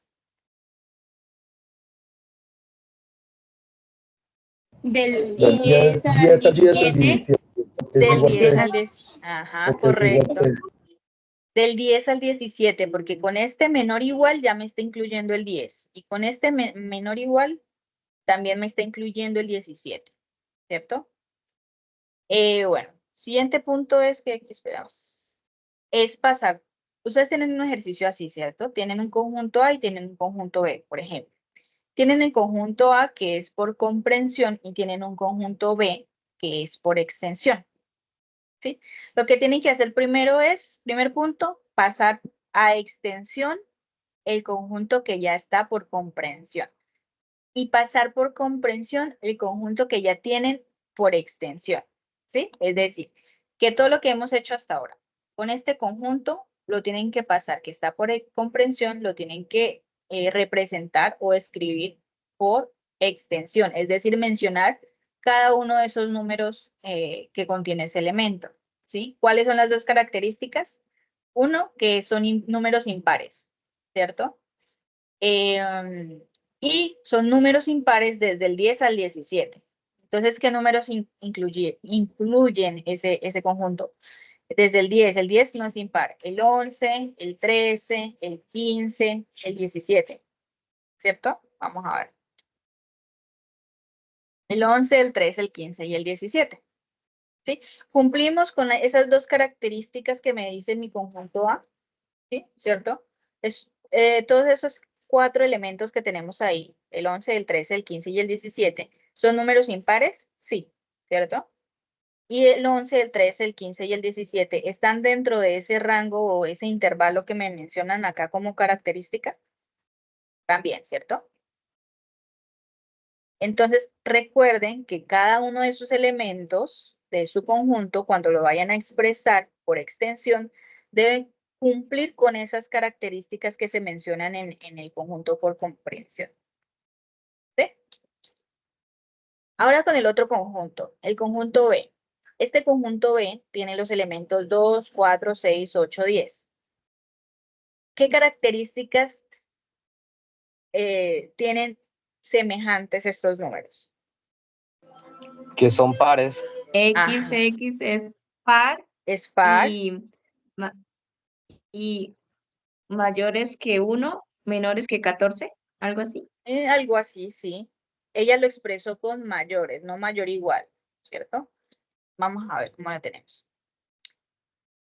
Del Del 10 al 10 al 17. 17. Es Del igual 10 que- al 10. Ajá, porque es igual correcto. que- Del 10 al 17, porque con este menor igual ya me está incluyendo el 10. Y con este menor igual también me está incluyendo el 17, ¿cierto? Bueno, siguiente punto es que, esperamos, es pasar. Ustedes tienen un ejercicio así, ¿cierto? Tienen un conjunto A y tienen un conjunto B, por ejemplo. Tienen el conjunto A que es por comprensión y tienen un conjunto B que es por extensión, ¿sí? Lo que tienen que hacer primero es, primer punto, pasar a extensión el conjunto que ya está por comprensión y pasar por comprensión el conjunto que ya tienen por extensión, ¿sí? Es decir, que todo lo que hemos hecho hasta ahora con este conjunto lo tienen que pasar, que está por comprensión, lo tienen que representar o escribir por extensión, es decir, mencionar cada uno de esos números que contiene ese elemento, ¿sí? ¿Cuáles son las dos características? Uno, que son números impares, ¿cierto? Y son números impares desde el 10 al 17. Entonces, ¿qué números incluyen ese conjunto? Desde el 10 no es impar, el 11, el 13, el 15, el 17, ¿cierto? Vamos a ver. El 11, el 13, el 15 y el 17, ¿sí? Cumplimos con esas dos características que me dice mi conjunto A, ¿sí? ¿Cierto? Todos esos 4 elementos que tenemos ahí, el 11, el 13, el 15 y el 17, ¿son números impares? Sí, ¿cierto? Y el 11, el 13, el 15 y el 17 están dentro de ese rango o ese intervalo que me mencionan acá como característica. También, ¿cierto? Entonces, recuerden que cada uno de esos elementos de su conjunto, cuando lo vayan a expresar por extensión, deben cumplir con esas características que se mencionan en el conjunto por comprensión. ¿Sí? Ahora con el otro conjunto, el conjunto B. Este conjunto B tiene los elementos 2, 4, 6, 8, 10. ¿Qué características tienen semejantes estos números? Que son pares. X es par Es par. y mayores que 1, menores que 14, algo así. Algo así, sí. Ella lo expresó con mayores, no mayor igual, ¿cierto? Vamos a ver cómo la tenemos.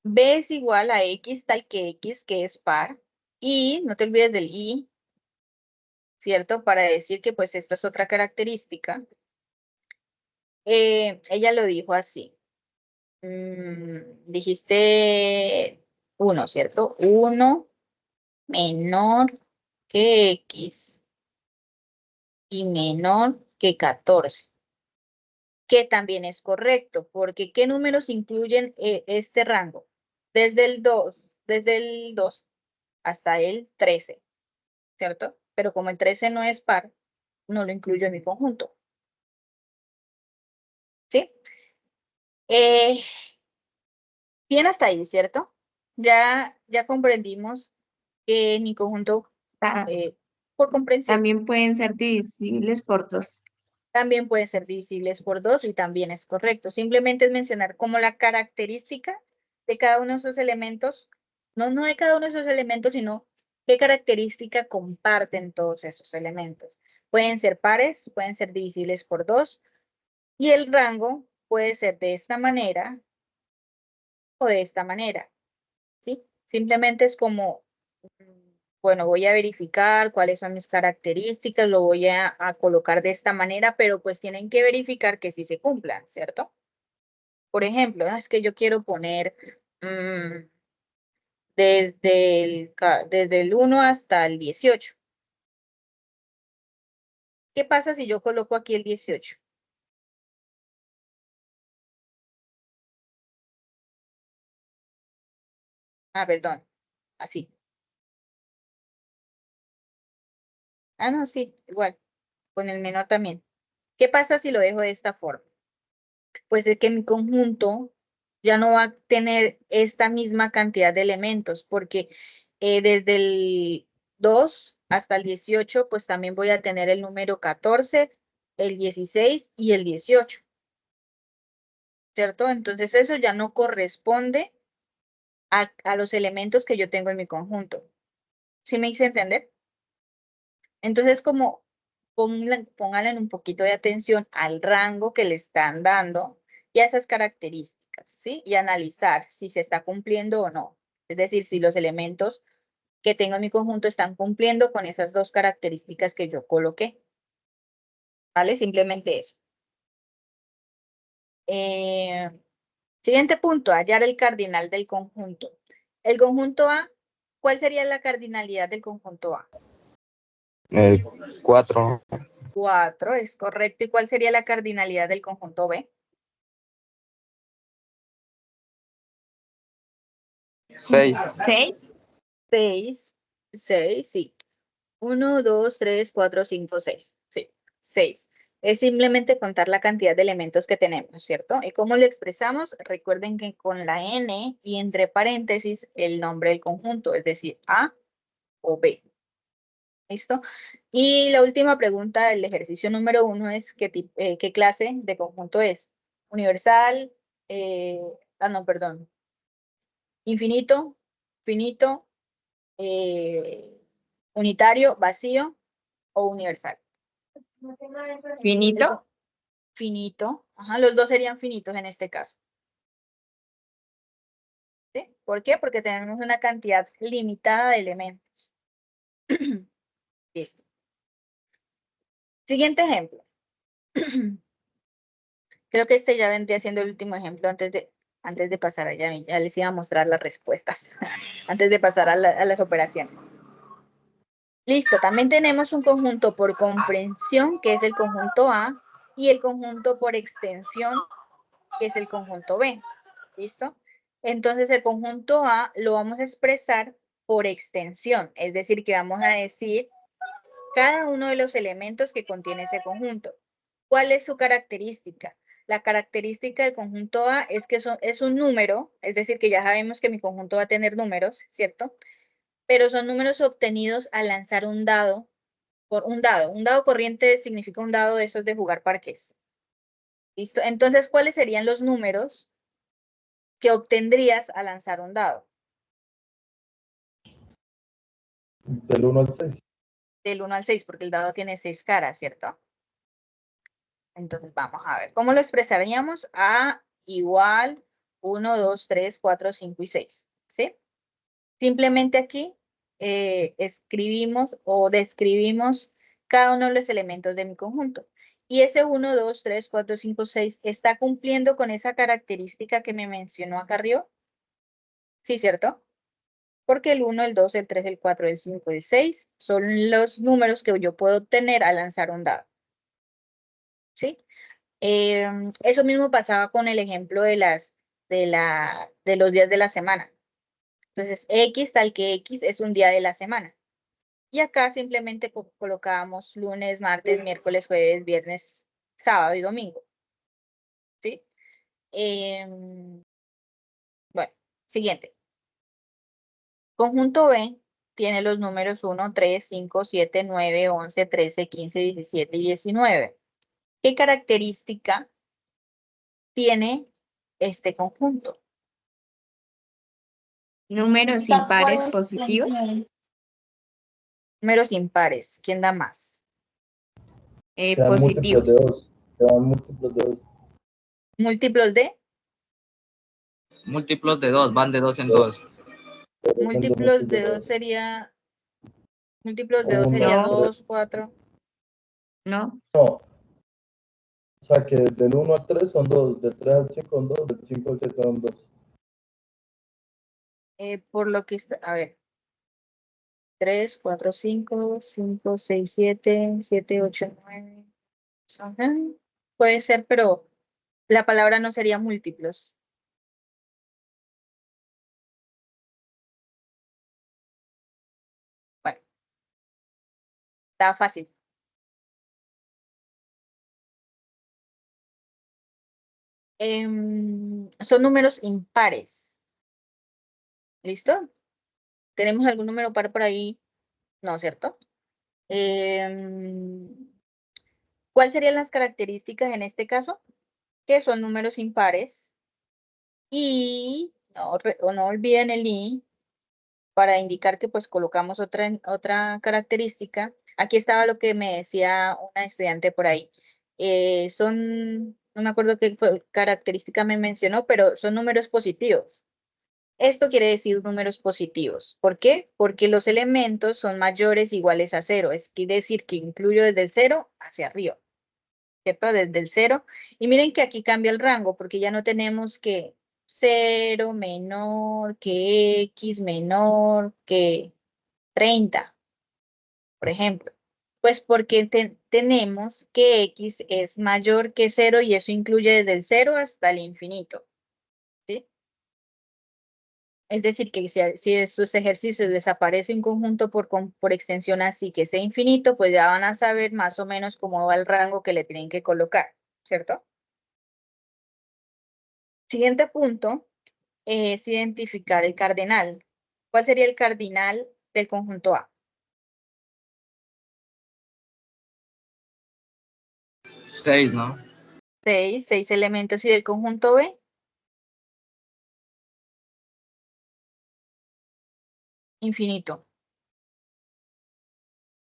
B es igual a X tal que X, que es par. Y no te olvides del Y, ¿cierto? Para decir que pues esta es otra característica. Ella lo dijo así. Dijiste 1, ¿cierto? 1 menor que X y menor que 14. Que también es correcto, porque ¿qué números incluyen este rango? Desde el 2 hasta el 13, ¿cierto? Pero como el 13 no es par, no lo incluyo en mi conjunto. ¿Sí? Bien hasta ahí, ¿cierto? Ya comprendimos que en mi conjunto, por comprensión, También pueden ser divisibles por 2. también pueden ser divisibles por 2 y también es correcto. Simplemente es mencionar como la característica de cada uno de esos elementos, no de cada uno de esos elementos, sino qué característica comparten todos esos elementos. Pueden ser pares, pueden ser divisibles por 2, y el rango puede ser de esta manera o de esta manera, ¿sí? Simplemente es como, bueno, voy a verificar cuáles son mis características, lo voy a colocar de esta manera, pero pues tienen que verificar que sí se cumplan, ¿cierto? Por ejemplo, es que yo quiero poner desde el 1 hasta el 18. ¿Qué pasa si yo coloco aquí el 18? Ah, perdón, así. Ah, no, sí, igual, con el menor también. ¿Qué pasa si lo dejo de esta forma? Pues es que mi conjunto ya no va a tener esta misma cantidad de elementos, porque desde el 2 hasta el 18, pues también voy a tener el número 14, el 16 y el 18. ¿Cierto? Entonces eso ya no corresponde a los elementos que yo tengo en mi conjunto. ¿Sí me hice entender? Entonces, como pónganle un poquito de atención al rango que le están dando y a esas características, ¿sí? Y analizar si se está cumpliendo o no. Es decir, si los elementos que tengo en mi conjunto están cumpliendo con esas dos características que yo coloqué. ¿Vale? Simplemente eso. Siguiente punto, hallar el cardinal del conjunto. El conjunto A, ¿cuál sería la cardinalidad del conjunto A? 4, 4, es correcto. ¿Y cuál sería la cardinalidad del conjunto B? 6, 6. 6, 6, sí. 1, 2, 3, 4, 5, 6. Sí, 6. Es simplemente contar la cantidad de elementos que tenemos, ¿cierto? ¿Y cómo lo expresamos? Recuerden que con la n y entre paréntesis el nombre del conjunto, es decir, A o B. ¿Listo? Y la última pregunta del ejercicio número 1 es ¿qué clase de conjunto es? Universal, no, perdón. Infinito, finito, unitario, vacío o universal. Finito. Finito. Ajá, los dos serían finitos en este caso. ¿Sí? ¿Por qué? Porque tenemos una cantidad limitada de elementos. Listo. Siguiente ejemplo. Creo que este ya vendría siendo el último ejemplo antes de pasar allá. Ya les iba a mostrar las respuestas. Antes de pasar a las operaciones. Listo. También tenemos un conjunto por comprensión, que es el conjunto A, y el conjunto por extensión, que es el conjunto B. ¿Listo? Entonces el conjunto A lo vamos a expresar por extensión, es decir, que vamos a decir cada uno de los elementos que contiene ese conjunto. ¿Cuál es su característica? La característica del conjunto A es que es un número, es decir, que ya sabemos que mi conjunto va a tener números, ¿cierto? Pero son números obtenidos al lanzar un dado, un dado corriente significa un dado de esos de jugar parques. ¿Listo? Entonces, ¿cuáles serían los números que obtendrías al lanzar un dado? Del 1 al 6. Del 1 al 6, porque el dado tiene 6 caras, ¿cierto? Entonces, vamos a ver. ¿Cómo lo expresaríamos? A igual 1, 2, 3, 4, 5 y 6, ¿sí? Simplemente aquí escribimos o describimos cada uno de los elementos de mi conjunto. Y ese 1, 2, 3, 4, 5, 6 está cumpliendo con esa característica que me mencionó acá arriba. Sí, ¿cierto? Porque el 1, el 2, el 3, el 4, el 5 y el 6 son los números que yo puedo obtener al lanzar un dado. ¿Sí? Eso mismo pasaba con el ejemplo de los días de la semana. Entonces, X tal que X es un día de la semana. Y acá simplemente colocábamos lunes, martes, miércoles, jueves, viernes, sábado y domingo. ¿Sí? Bueno, siguiente. Conjunto B tiene los números 1, 3, 5, 7, 9, 11, 13, 15, 17 y 19. ¿Qué característica tiene este conjunto? Números impares positivos. Números impares. ¿Quién da más? Quedan múltiplos de Positivos. 2. Quedan múltiplos de 2. Múltiplos de. Múltiplos de 2, van de 2 en 2. Múltiplos de 2 sería. Múltiplos de 2 Uno, sería No. 2, 4. No, No. O sea que del 1 al 3 son 2, del 3 al 5 son 2, del 5 al 7 son 2. Por lo que está. A ver. 3, 4, 5, 5, 6, 7, 7, 8, 9. Ajá. Puede ser, pero la palabra no sería múltiplos. Bueno, está fácil. Son números impares. ¿Listo? ¿Tenemos algún número par por ahí? No, ¿cierto? ¿Cuáles serían las características en este caso? Que son números impares. Y no olviden el i para indicar que pues colocamos otra característica. Aquí estaba lo que me decía una estudiante por ahí. No me acuerdo qué característica me mencionó, pero son números positivos. Esto quiere decir números positivos. ¿Por qué? Porque los elementos son mayores o iguales a 0. Quiere decir que incluyo desde el 0 hacia arriba, ¿cierto? Desde el 0. Y miren que aquí cambia el rango, porque ya no tenemos que 0 menor que x menor que 30, por ejemplo. Pues porque tenemos que x es mayor que 0 y eso incluye desde el 0 hasta el infinito. ¿Sí? Es decir, que si de sus ejercicios desaparece un conjunto por extensión así que sea infinito, pues ya van a saber más o menos cómo va el rango que le tienen que colocar, ¿cierto? Siguiente punto es identificar el cardinal. ¿Cuál sería el cardinal del conjunto A? 6, ¿no? 6 elementos. ¿Y del conjunto B? Infinito.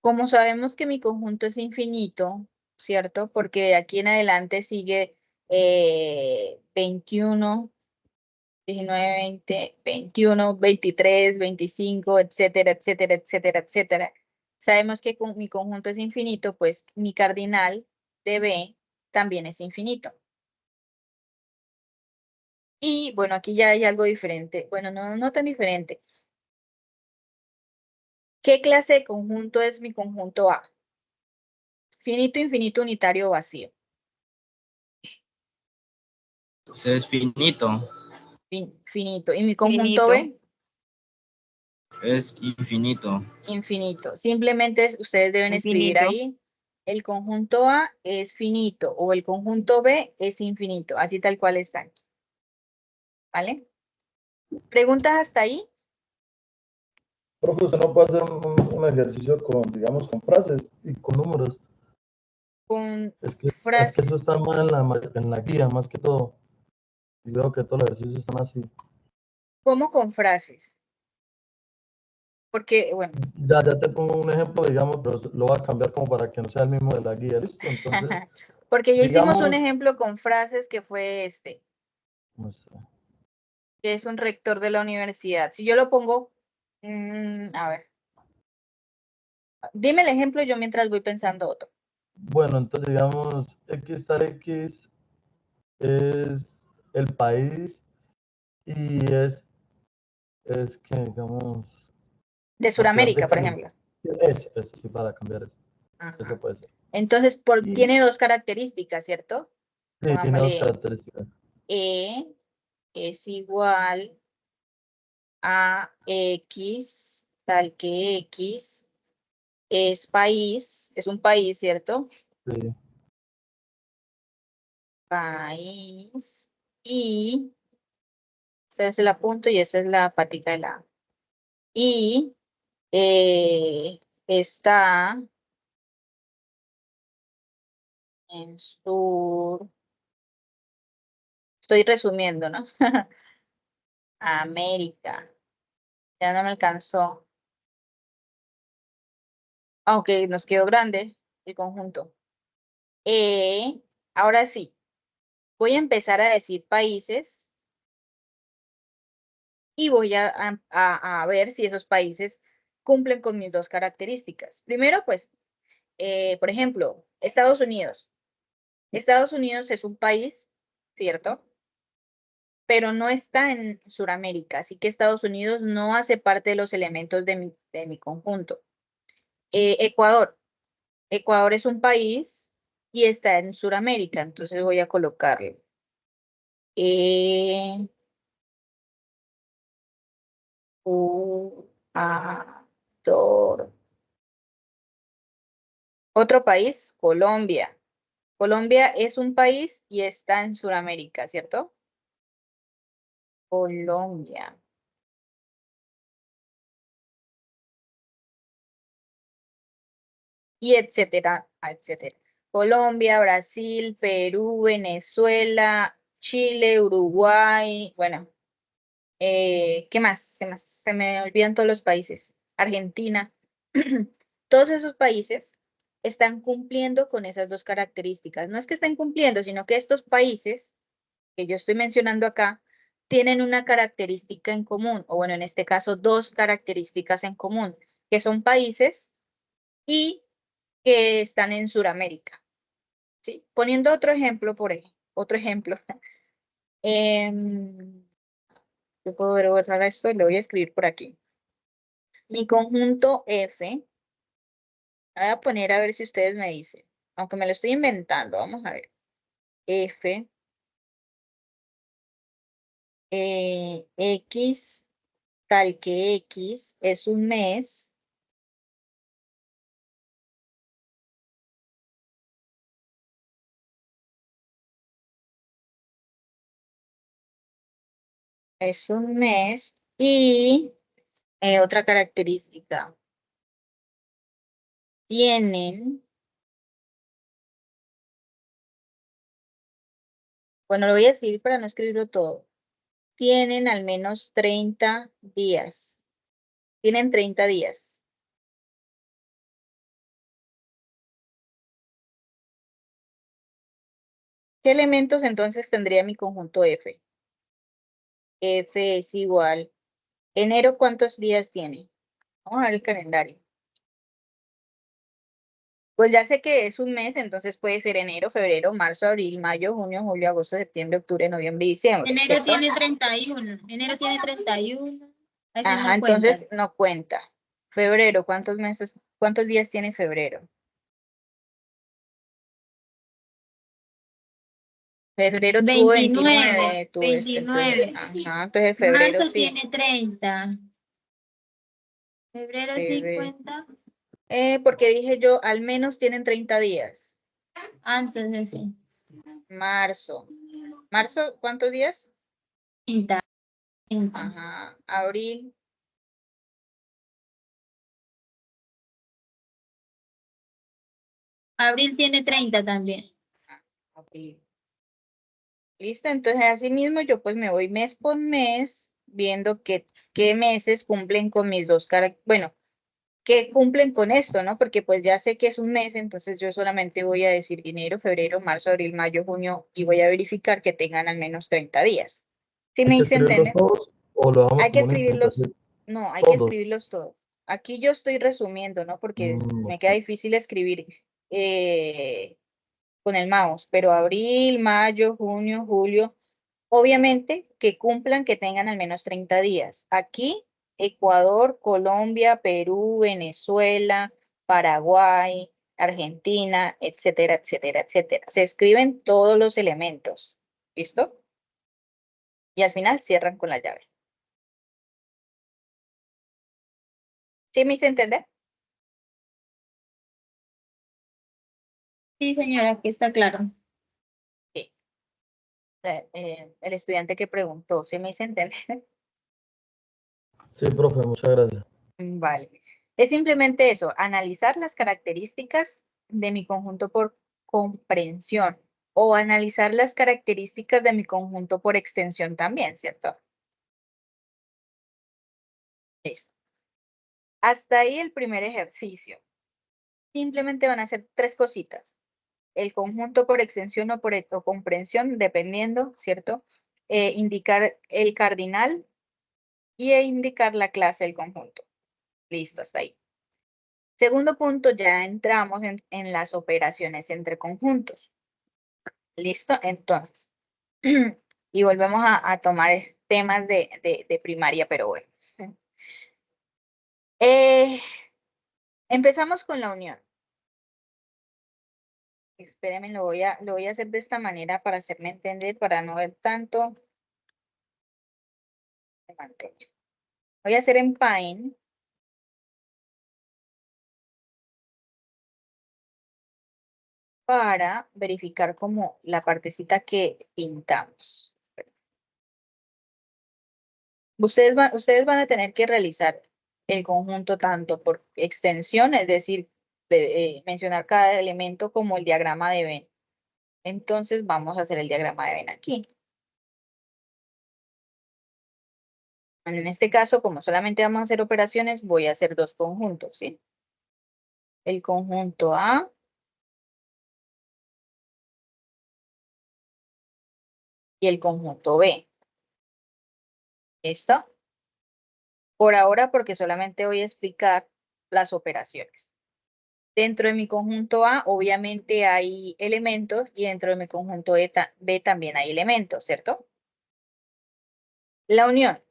Como sabemos que mi conjunto es infinito, ¿cierto? Porque de aquí en adelante sigue 21, 19, 20, 21, 23, 25, etcétera, etcétera, etcétera, etcétera. Sabemos que mi conjunto es infinito, pues mi cardinal de B también es infinito. Y bueno, aquí ya hay algo diferente. Bueno, no tan diferente. ¿Qué clase de conjunto es mi conjunto A? Finito, infinito, unitario o vacío. Es finito. Finito. ¿Y mi conjunto Finito. B? Es infinito. Infinito. Simplemente ustedes deben escribir Infinito. ahí, el conjunto A es finito o el conjunto B es infinito, así tal cual está aquí. ¿Vale? ¿Preguntas hasta ahí? Profe, usted no puede hacer un ejercicio con, digamos, con frases y con números. Con Es que frases. eso está mal en la guía, más que todo. Y veo que todos los ejercicios están así. ¿Cómo con frases? Porque, bueno, Ya te pongo un ejemplo, digamos, pero lo voy a cambiar como para que no sea el mismo de la guía, ¿listo? Entonces, porque ya hicimos un digamos, ejemplo con frases que fue este, no sé. que es un rector de la universidad. Si yo lo pongo, a ver, dime el ejemplo yo mientras voy pensando otro. Bueno, entonces digamos, X tal X es el país y es que, digamos, De la ciudad de Sudamérica, por Cali. ejemplo. Eso, sí, para cambiar eso. Eso Ajá. puede ser. Entonces, Y tiene dos características, ¿cierto? sí, tiene dos Pongámosle características. E es igual a X, tal que X es país, es un país, ¿cierto? Sí, País. Y ese es el apunto y esa es la patica de la A. Y está en sur. Estoy resumiendo, ¿no? América. Ya no me alcanzó. Aunque nos quedó grande el conjunto. Ahora sí, voy a empezar a decir países y voy a ver si esos países cumplen con mis dos características. Primero, pues, por ejemplo, Estados Unidos. Estados Unidos es un país, ¿cierto? Pero no está en Sudamérica, así que Estados Unidos no hace parte de los elementos de mi conjunto. Ecuador. Ecuador es un país y está en Sudamérica, entonces voy a colocarlo. Ecuador. Otro país, Colombia. Colombia es un país y está en Sudamérica, ¿cierto? Colombia. Y etcétera, etcétera. Colombia, Brasil, Perú, Venezuela, Chile, Uruguay, bueno, ¿qué más? ¿Qué más? Se me olvidan todos los países. Argentina. Todos esos países están cumpliendo con esas dos características. No es que estén cumpliendo, sino que estos países que yo estoy mencionando acá tienen una característica en común, o bueno, en este caso, dos características en común, que son países y que están en Sudamérica. ¿Sí? Poniendo otro ejemplo, otro ejemplo. Yo puedo borrar esto y lo voy a escribir por aquí. Mi conjunto F, voy a poner a ver si ustedes me dicen, aunque me lo estoy inventando, vamos a ver. F, X, tal que X es un mes. Es un mes y otra característica. Tienen, bueno, lo voy a decir para no escribirlo todo. Tienen al menos 30 días. Tienen 30 días. ¿Qué elementos entonces tendría mi conjunto F? F es igual. Enero, ¿cuántos días tiene? Vamos a ver el calendario. Pues ya sé que es un mes, entonces puede ser enero, febrero, marzo, abril, mayo, junio, julio, agosto, septiembre, octubre, noviembre y diciembre. Enero ¿cierto? tiene 31. Enero tiene 31. Ese Ajá, no entonces cuenta. no cuenta. Febrero, ¿cuántos meses, cuántos días tiene febrero? Febrero tuvo 29, tuvo este, entonces, 29. ajá, entonces febrero Marzo sí. tiene 30. Febrero sí Febrero. cuenta. Porque dije yo, al menos tienen 30 días. Antes de sí. Marzo. ¿Marzo cuántos días? 30. Ajá. Abril. Abril tiene 30 también. Abril. Listo, entonces así mismo yo pues me voy mes por mes viendo qué meses cumplen con mis dos características, bueno, que cumplen con esto, ¿no? Porque pues ya sé que es un mes, entonces yo solamente voy a decir enero, febrero, marzo, abril, mayo, junio y voy a verificar que tengan al menos 30 días. ¿Sí ¿Hay me que hice escribirlos entender? todos o lo dejamos Hay que como una escribirlos, explicación? no, hay que Todos. escribirlos todos. Aquí yo estoy resumiendo, ¿no? Porque me Ok. queda difícil escribir con el mouse, pero abril, mayo, junio, julio, obviamente que cumplan, que tengan al menos 30 días. Aquí, Ecuador, Colombia, Perú, Venezuela, Paraguay, Argentina, etcétera, etcétera, etcétera. Se escriben todos los elementos. ¿Listo? Y al final cierran con la llave. ¿Sí me hice entender? Sí, señora, aquí está claro. Sí. El estudiante que preguntó, ¿sí me hice entender? Sí, profe, muchas gracias. Vale. Es simplemente eso, analizar las características de mi conjunto por comprensión o analizar las características de mi conjunto por extensión también, ¿cierto? Listo. Hasta ahí el primer ejercicio. Simplemente van a hacer tres cositas. El conjunto por extensión o comprensión, dependiendo, ¿cierto? Indicar el cardinal y indicar la clase del conjunto. Listo, hasta ahí. Segundo punto, ya entramos en las operaciones entre conjuntos. ¿Listo? Entonces, y volvemos a tomar temas de primaria, pero bueno. Empezamos con la unión. Espérenme, lo voy a hacer de esta manera para hacerme entender, para no ver tanto. Voy a hacer en Paint. Para verificar como la partecita que pintamos. Ustedes van a tener que realizar el conjunto tanto por extensión, es decir, mencionar cada elemento como el diagrama de Venn. Entonces vamos a hacer el diagrama de Venn aquí. En este caso, como solamente vamos a hacer operaciones, voy a hacer dos conjuntos, ¿sí? El conjunto A y el conjunto B. ¿Listo? Por ahora, porque solamente voy a explicar las operaciones. Dentro de mi conjunto A, obviamente hay elementos y dentro de mi conjunto B también hay elementos, ¿cierto? La unión.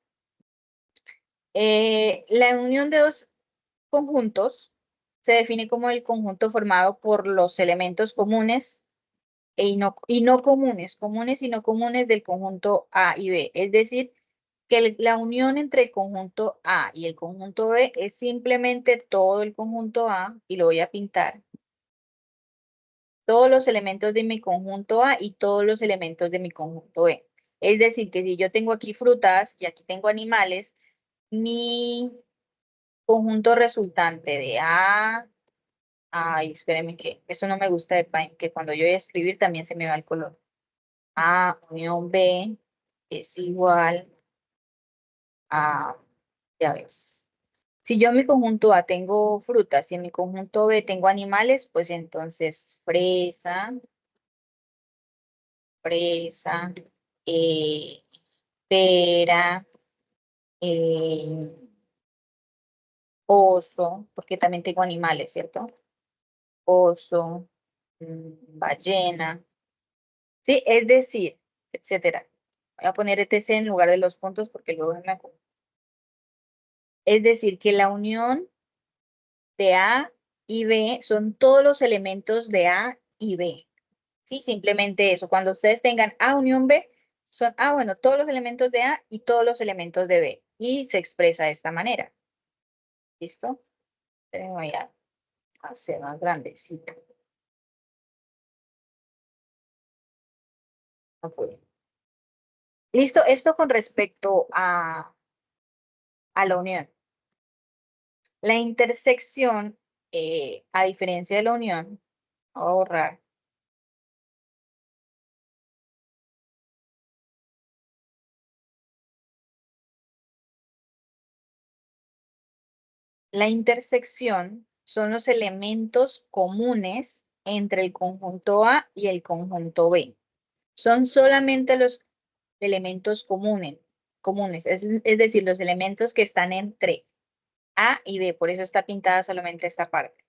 La unión de dos conjuntos se define como el conjunto formado por los elementos comunes y no comunes, comunes y no comunes del conjunto A y B. Es decir, que la unión entre el conjunto A y el conjunto B es simplemente todo el conjunto A, y lo voy a pintar. Todos los elementos de mi conjunto A y todos los elementos de mi conjunto B. Es decir, que si yo tengo aquí frutas y aquí tengo animales, mi conjunto resultante de A, ay, espérenme que eso no me gusta de Paint, que cuando yo voy a escribir también se me va el color. A unión B es igual a, ya ves. Si yo en mi conjunto A tengo frutas y en mi conjunto B tengo animales, pues entonces fresa, eh, pera, eh, oso, porque también tengo animales, ¿cierto? Oso, ballena, sí, es decir, etcétera. Voy a poner etc en lugar de los puntos porque luego me acuerdo. Es decir, que la unión de A y B son todos los elementos de A y B. Sí, simplemente eso. Cuando ustedes tengan A unión B, son, bueno, todos los elementos de A y todos los elementos de B. Y se expresa de esta manera. ¿Listo? Voy a hacer más grandecito. No pude. Listo, esto con respecto a la unión. La intersección, a diferencia de la unión, voy a borrar. La intersección son los elementos comunes entre el conjunto A y el conjunto B. Son solamente los elementos comunes, es decir, los elementos que están entre A y B, por eso está pintada solamente esta parte.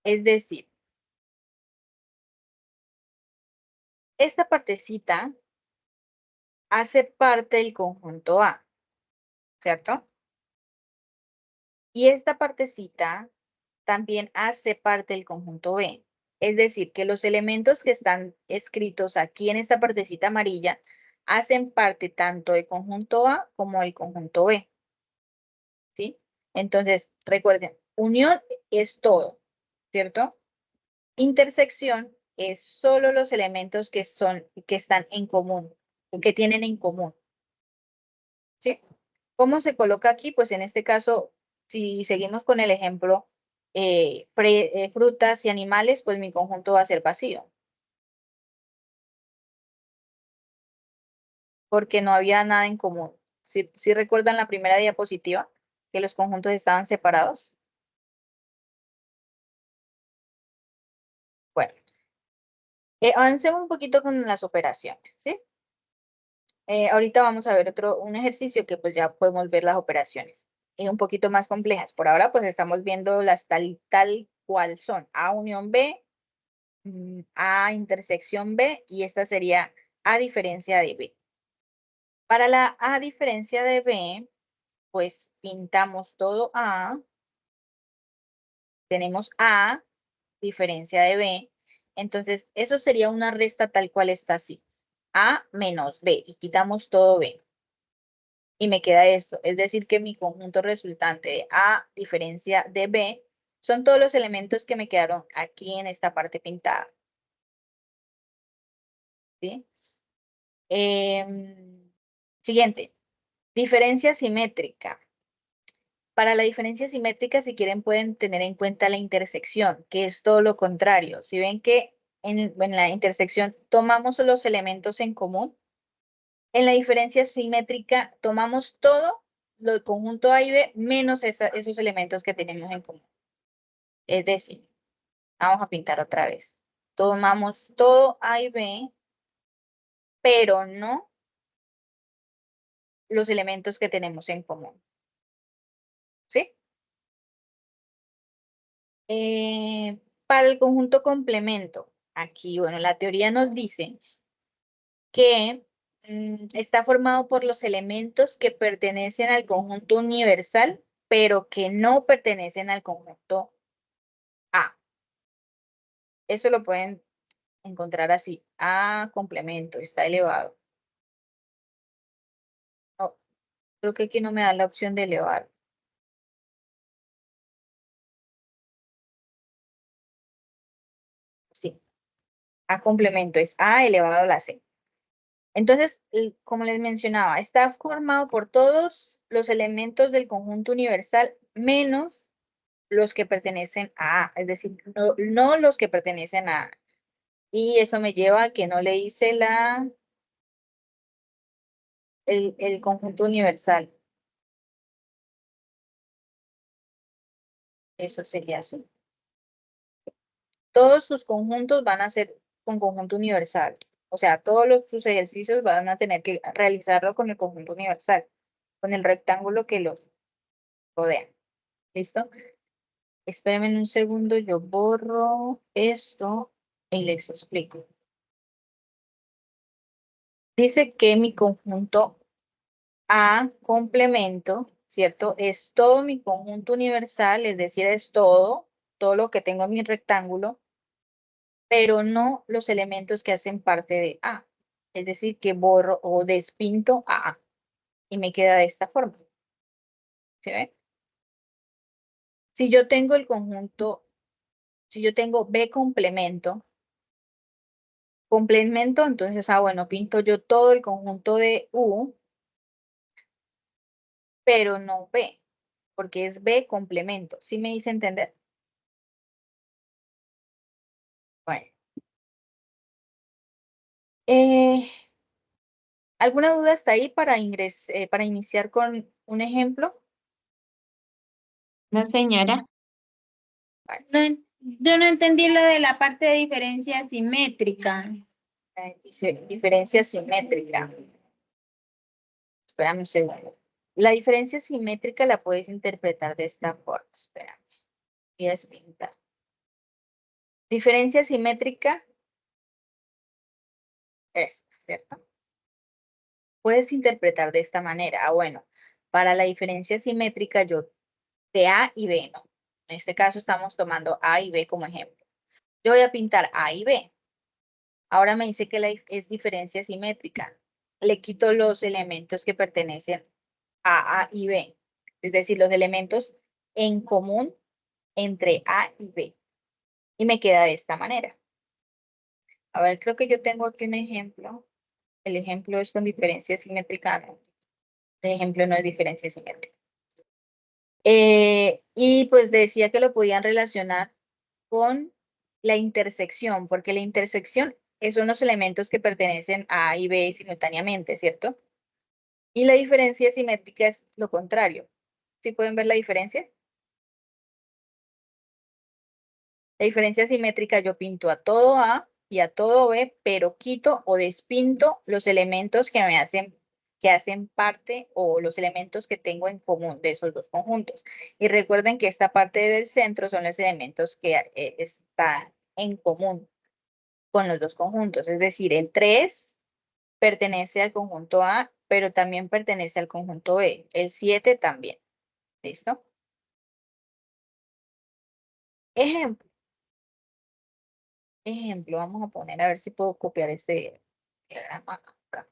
Es decir, esta partecita hace parte del conjunto A, ¿cierto? Y esta partecita también hace parte del conjunto B. Es decir, que los elementos que están escritos aquí en esta partecita amarilla hacen parte tanto del conjunto A como del conjunto B. ¿Sí? Entonces, recuerden, unión es todo, ¿cierto? Intersección es solo los elementos que están en común, que tienen en común. ¿Sí? ¿Cómo se coloca aquí? Pues en este caso, si seguimos con el ejemplo, frutas y animales, pues mi conjunto va a ser vacío. Porque no había nada en común. Si recuerdan la primera diapositiva, que los conjuntos estaban separados. Bueno, avancemos un poquito con las operaciones, ¿sí? Ahorita vamos a ver un ejercicio que pues ya podemos ver las operaciones un poquito más complejas. Por ahora pues estamos viendo las tal cual son A unión B, A intersección B y esta sería A diferencia de B. Para la A diferencia de B, pues pintamos todo A, tenemos A diferencia de B, entonces eso sería una resta tal cual está así. A menos B y quitamos todo B. Y me queda esto, es decir que mi conjunto resultante de A diferencia de B son todos los elementos que me quedaron aquí en esta parte pintada. ¿Sí? Siguiente, diferencia simétrica. Para la diferencia simétrica, si quieren, pueden tener en cuenta la intersección, que es todo lo contrario. Si ven que en la intersección tomamos los elementos en común, en la diferencia simétrica tomamos todo lo del conjunto A y B menos esos elementos que tenemos en común. Es decir, vamos a pintar otra vez. Tomamos todo A y B, pero no los elementos que tenemos en común. ¿Sí? Para el conjunto complemento, aquí, bueno, la teoría nos dice que está formado por los elementos que pertenecen al conjunto universal, pero que no pertenecen al conjunto A. Eso lo pueden encontrar así. A complemento, está elevado. No, creo que aquí no me da la opción de elevar. Sí. A complemento es A elevado a la C. Entonces, como les mencionaba, está formado por todos los elementos del conjunto universal menos los que pertenecen a A, es decir, no los que pertenecen a A. Y eso me lleva a que no le hice el conjunto universal. Eso sería así. Todos sus conjuntos van a ser con conjunto universal. O sea, sus ejercicios van a tener que realizarlo con el conjunto universal, con el rectángulo que los rodea. ¿Listo? Espérenme un segundo, yo borro esto y les explico. Dice que mi conjunto A complemento, ¿cierto? Es todo mi conjunto universal, es decir, es todo lo que tengo en mi rectángulo, pero no los elementos que hacen parte de A. Es decir, que borro o despinto a A y me queda de esta forma. ¿Sí ven? Si yo tengo el conjunto, si yo tengo B complemento, entonces, bueno, pinto yo todo el conjunto de U, pero no B, porque es B complemento. ¿Sí me hice entender? Bueno. ¿Alguna duda hasta ahí para iniciar con un ejemplo? No, señora. Yo no entendí lo de la parte de diferencia simétrica. Dice diferencia simétrica. Espérame un segundo. La diferencia simétrica la puedes interpretar de esta forma. Espérame. Voy a despintar. Diferencia simétrica es, ¿cierto? Puedes interpretar de esta manera. Bueno, para la diferencia simétrica yo de A y B, ¿no? En este caso estamos tomando A y B como ejemplo. Yo voy a pintar A y B. Ahora me dice que es diferencia simétrica. Le quito los elementos que pertenecen a A y B. Es decir, los elementos en común entre A y B. Y me queda de esta manera. A ver, creo que yo tengo aquí un ejemplo. El ejemplo es con diferencia simétrica. No. El ejemplo no es diferencia simétrica. Y pues decía que lo podían relacionar con la intersección, porque la intersección son los elementos que pertenecen a A y B simultáneamente, ¿cierto? Y la diferencia simétrica es lo contrario. ¿Sí pueden ver la diferencia? La diferencia simétrica, yo pinto a todo A y a todo B, pero quito o despinto los elementos que hacen parte o los elementos que tengo en común de esos dos conjuntos. Y recuerden que esta parte del centro son los elementos que están en común con los dos conjuntos. Es decir, el 3 pertenece al conjunto A, pero también pertenece al conjunto B. El 7 también. ¿Listo? Ejemplo. Ejemplo, vamos a poner a ver si puedo copiar este diagrama acá.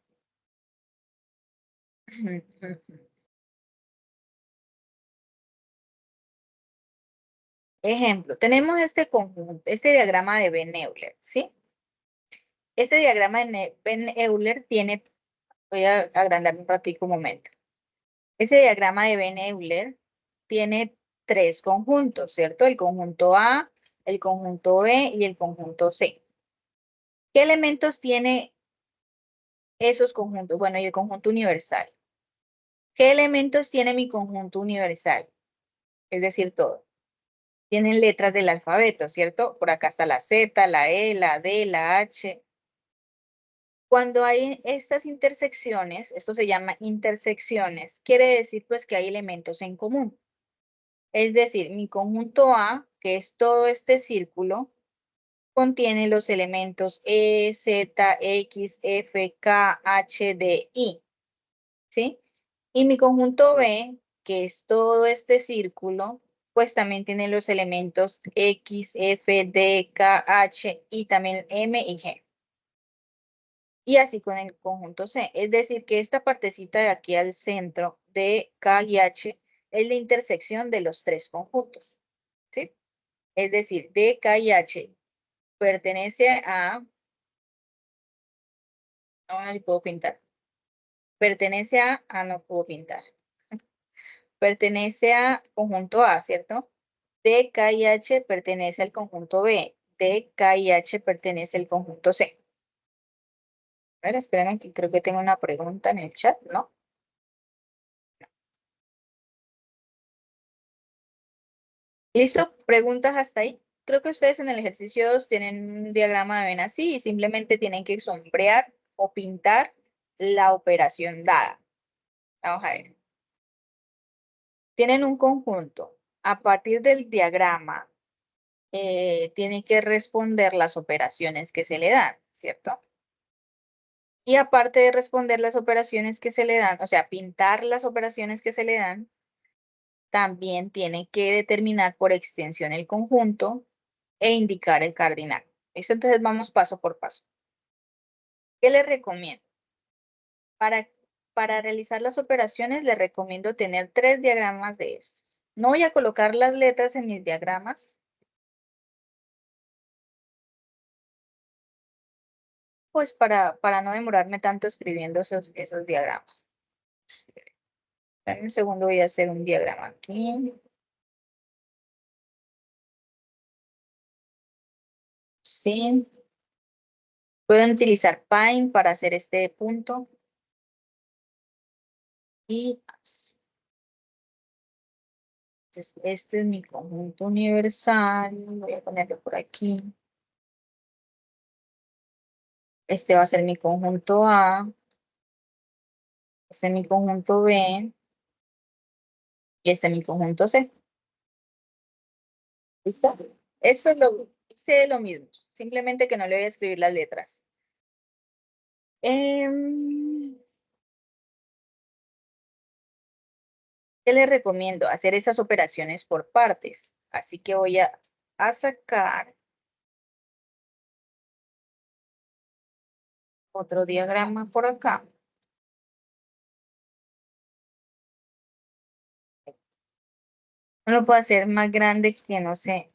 Ejemplo, tenemos este conjunto, este diagrama de Ben-Euler, ¿sí? Este diagrama de Ben-Euler tiene, voy a agrandar un ratito un momento. Ese diagrama de Ben-Euler tiene tres conjuntos, ¿cierto? El conjunto A, el conjunto B y el conjunto C. ¿Qué elementos tiene esos conjuntos? Bueno, y el conjunto universal. ¿Qué elementos tiene mi conjunto universal? Es decir, todo. Tienen letras del alfabeto, ¿cierto? Por acá está la Z, la E, la D, la H. Cuando hay estas intersecciones, esto se llama intersecciones, quiere decir pues que hay elementos en común. Es decir, mi conjunto A, que es todo este círculo, contiene los elementos E, Z, X, F, K, H, D, I. ¿Sí? Y mi conjunto B, que es todo este círculo, pues también tiene los elementos X, F, D, K, H y también M y G. Y así con el conjunto C. Es decir, que esta partecita de aquí al centro de K y H es la intersección de los tres conjuntos. ¿Sí? Es decir, D, K y H pertenece a... No, no puedo pintar. Pertenece a... Ah, no puedo pintar. Pertenece a conjunto A, ¿cierto? D, K y H pertenece al conjunto B. D, K y H pertenece al conjunto C. A ver, espérenme que creo que tengo una pregunta en el chat, ¿no? ¿Listo? ¿Preguntas hasta ahí? Creo que ustedes en el ejercicio 2 tienen un diagrama de ven así y simplemente tienen que sombrear o pintar la operación dada. Vamos a ver. Tienen un conjunto. A partir del diagrama, tienen que responder las operaciones que se le dan, ¿cierto? Y aparte de responder las operaciones que se le dan, o sea, pintar las operaciones que se le dan, también tiene que determinar por extensión el conjunto e indicar el cardinal. ¿Listo? Entonces vamos paso por paso. ¿Qué les recomiendo? Para realizar las operaciones les recomiendo tener 3 diagramas de estos. No voy a colocar las letras en mis diagramas, pues para no demorarme tanto escribiendo esos diagramas. En un segundo voy a hacer un diagrama aquí. Sí. Pueden utilizar Paint para hacer este punto. Y entonces, este es mi conjunto universal. Voy a ponerlo por aquí. Este va a ser mi conjunto A. Este es mi conjunto B. Y este es mi conjunto C. ¿Listo? Esto es hice lo mismo. Simplemente que no le voy a escribir las letras. ¿Qué les recomiendo? Hacer esas operaciones por partes. Así que voy a sacar otro diagrama por acá. No lo puedo hacer más grande que no sea,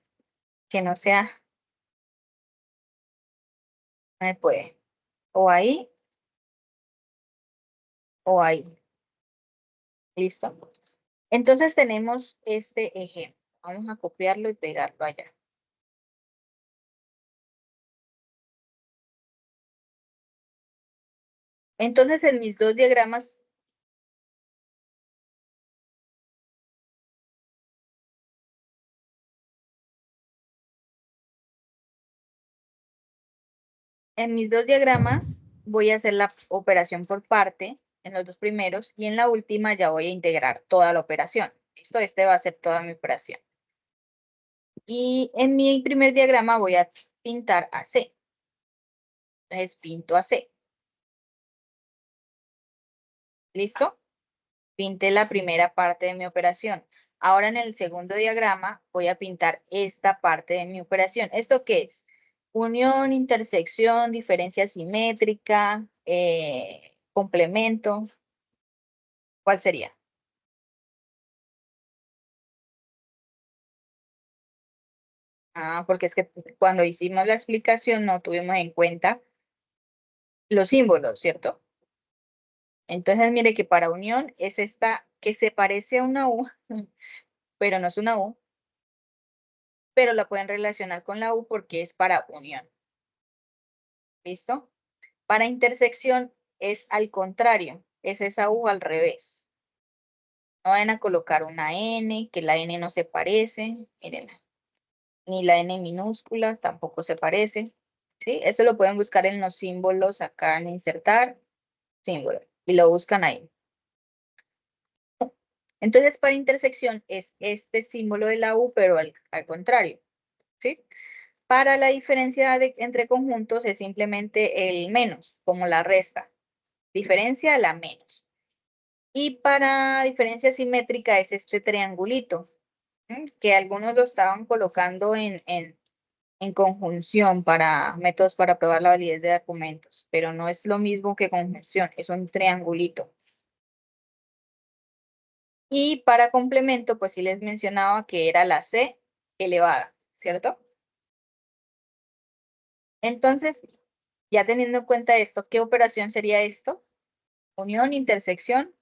no me puede. O ahí, o ahí. ¿Listo? Entonces tenemos este ejemplo. Vamos a copiarlo y pegarlo allá. Entonces en mis dos diagramas en mis dos diagramas voy a hacer la operación por parte en los dos primeros y en la última ya voy a integrar toda la operación. ¿Listo? Este va a ser toda mi operación. Y en mi primer diagrama voy a pintar a C. Entonces pinto a C. ¿Listo? Pinté la primera parte de mi operación. Ahora en el segundo diagrama voy a pintar esta parte de mi operación. ¿Esto qué es? Unión, intersección, diferencia simétrica, complemento. ¿Cuál sería? Ah, porque es que cuando hicimos la explicación no tuvimos en cuenta los símbolos, ¿cierto? Entonces, mire que para unión es esta que se parece a una U, pero no es una U, pero la pueden relacionar con la U porque es para unión. ¿Listo? Para intersección es al contrario, es esa U al revés. No van a colocar una N, que la N no se parece, mírenla. Ni la N minúscula tampoco se parece. ¿Sí? Eso lo pueden buscar en los símbolos acá en insertar, símbolo, y lo buscan ahí. Entonces, para intersección es este símbolo de la U, pero al contrario, ¿sí? Para la diferencia entre conjuntos es simplemente el menos, como la resta. Diferencia la menos. Y para diferencia simétrica es este triangulito, que algunos lo estaban colocando en conjunción para métodos para probar la validez de argumentos, pero no es lo mismo que conjunción, es un triangulito. Y para complemento, pues sí les mencionaba que era la C elevada, ¿cierto? Entonces, ya teniendo en cuenta esto, ¿qué operación sería esto? Unión, intersección.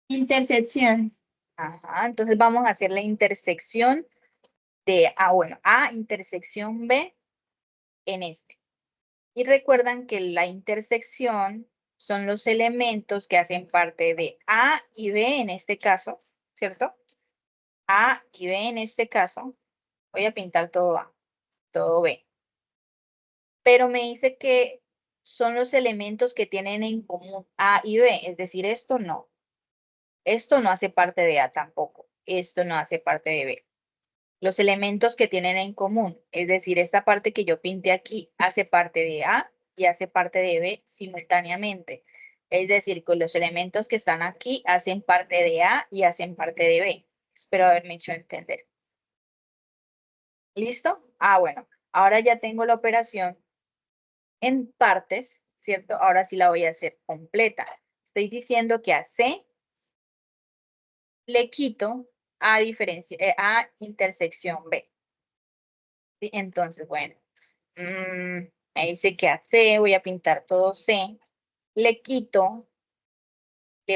Intersección. Ajá, entonces vamos a hacer la intersección de A intersección B en este. Y recuerdan que la intersección son los elementos que hacen parte de A y B en este caso, ¿cierto? A y B en este caso. Voy a pintar todo A, todo B. Pero me dice que son los elementos que tienen en común A y B, es decir, esto no. Esto no hace parte de A tampoco. Esto no hace parte de B. Los elementos que tienen en común, es decir, esta parte que yo pinté aquí hace parte de A y hace parte de B simultáneamente. Es decir, que los elementos que están aquí hacen parte de A y hacen parte de B. Espero haberme hecho entender. ¿Listo? Bueno, ahora ya tengo la operación en partes, ¿cierto? Ahora sí la voy a hacer completa. Estoy diciendo que a C le quito A intersección B. ¿Sí? Entonces, bueno, me dice que a C voy a pintar todo C. Le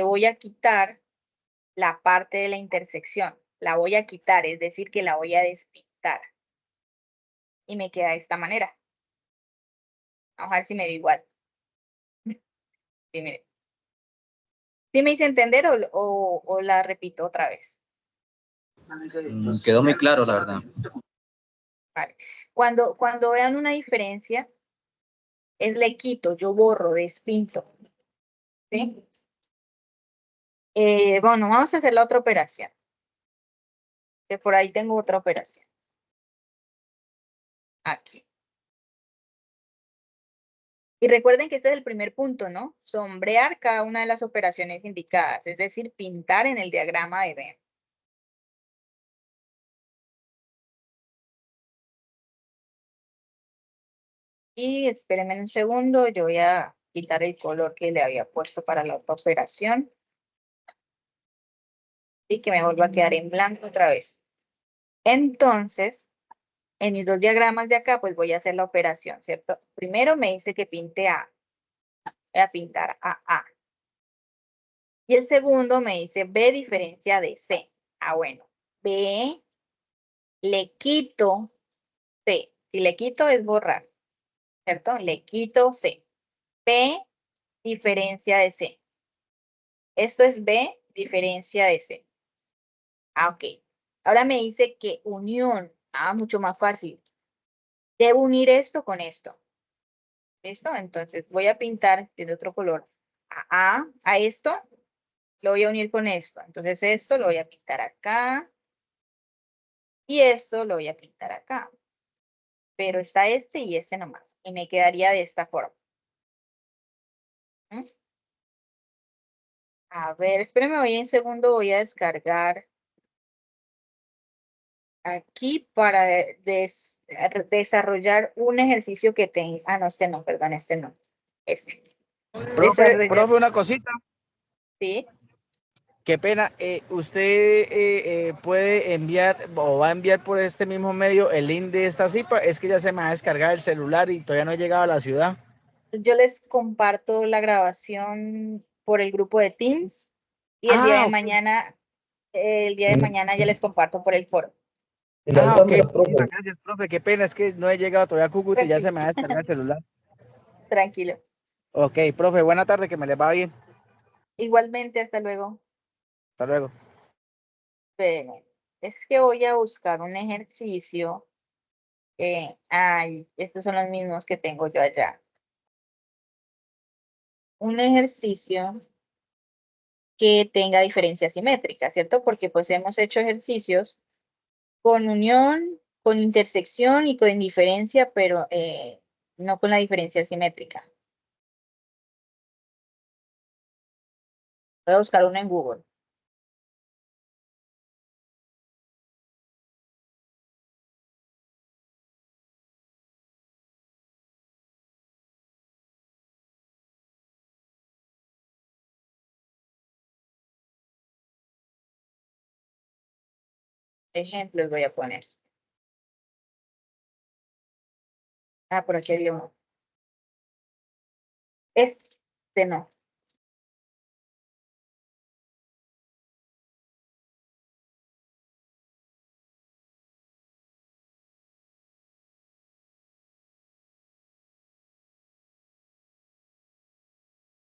voy a quitar la parte de la intersección. La voy a quitar, es decir, que la voy a despintar. Y me queda de esta manera. Vamos a ver si me dio igual. Sí, mire. ¿Sí me hice entender o la repito otra vez? Quedó muy claro, la verdad. Vale. Cuando vean una diferencia, le quito, yo borro, despinto. ¿Sí? Bueno, vamos a hacer la otra operación. Que por ahí tengo otra operación. Aquí. Y recuerden que este es el primer punto, ¿no? Sombrear cada una de las operaciones indicadas, es decir, pintar en el diagrama de Venn. Y espérenme un segundo, yo voy a quitar el color que le había puesto para la otra operación. Y que me vuelva a quedar en blanco otra vez. Entonces, en mis dos diagramas de acá, pues voy a hacer la operación, ¿cierto? Primero me dice que pinte A. Voy a pintar A. Y el segundo me dice B diferencia de C. Bueno. B, le quito C. Si le quito es borrar, ¿cierto? Le quito C. B diferencia de C. Esto es B diferencia de C. Ok. Ahora me dice que unión. Mucho más fácil. Debo unir esto con esto. ¿Listo? Entonces voy a pintar de otro color. A esto lo voy a unir con esto. Entonces esto lo voy a pintar acá. Y esto lo voy a pintar acá. Pero está este y este nomás. Y me quedaría de esta forma. ¿Mm? A ver, espérenme, voy un segundo, voy a descargar aquí para desarrollar un ejercicio que tenga. Ah, no, este no, perdón, este no. Este. Profe, una cosita. Sí. Qué pena. ¿Usted puede enviar o va a enviar por este mismo medio el link de esta cita? Es que ya se me va a descargar el celular y todavía no he llegado a la ciudad. Yo les comparto la grabación por el grupo de Teams y el día de Ok. mañana ya les comparto por el foro. Y las Ok. dudas, profe. Muchísimas gracias, profe. Qué pena, es que no he llegado todavía a Cúcuta y ya se me va a descargar el celular. Tranquilo. Ok, profe, buena tarde, que me les va bien. Igualmente, hasta luego. Hasta luego. Bueno, es que voy a buscar un ejercicio. Estos son los mismos que tengo yo allá. Un ejercicio que tenga diferencia simétrica, ¿cierto? Porque pues hemos hecho ejercicios con unión, con intersección y con diferencia, pero no con la diferencia simétrica. Voy a buscar uno en Google. Ejemplos voy a poner. Por aquí había uno. Este no.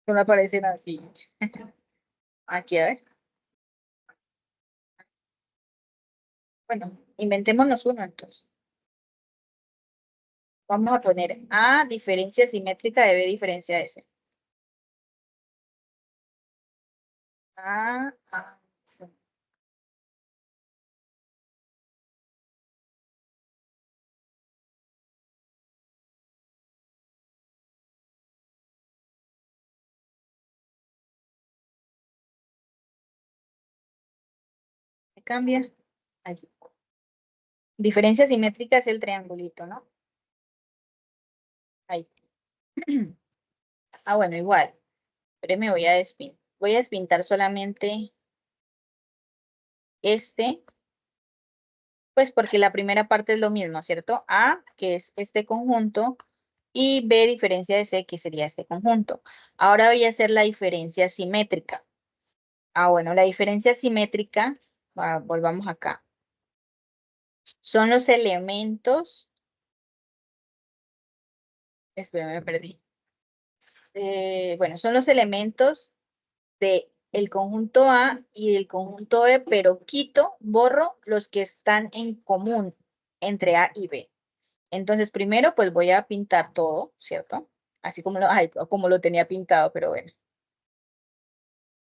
No aparecen así. Aquí, a ver. Bueno, inventémonos uno entonces. Vamos a poner A diferencia simétrica de B diferencia de S. Sí. ¿Me cambia? Aquí. Diferencia simétrica es el triangulito, ¿no? Ahí. Bueno, igual. Pero me voy a despintar. Voy a despintar solamente este. Pues porque la primera parte es lo mismo, ¿cierto? A, que es este conjunto, y B, diferencia de C, que sería este conjunto. Ahora voy a hacer la diferencia simétrica. Bueno, la diferencia simétrica, volvamos acá. Son los elementos. Espera, me perdí. Bueno, son los elementos de el conjunto A y del conjunto B, pero borro los que están en común entre A y B. Entonces, primero, pues voy a pintar todo, ¿cierto? Así como lo tenía pintado, pero bueno.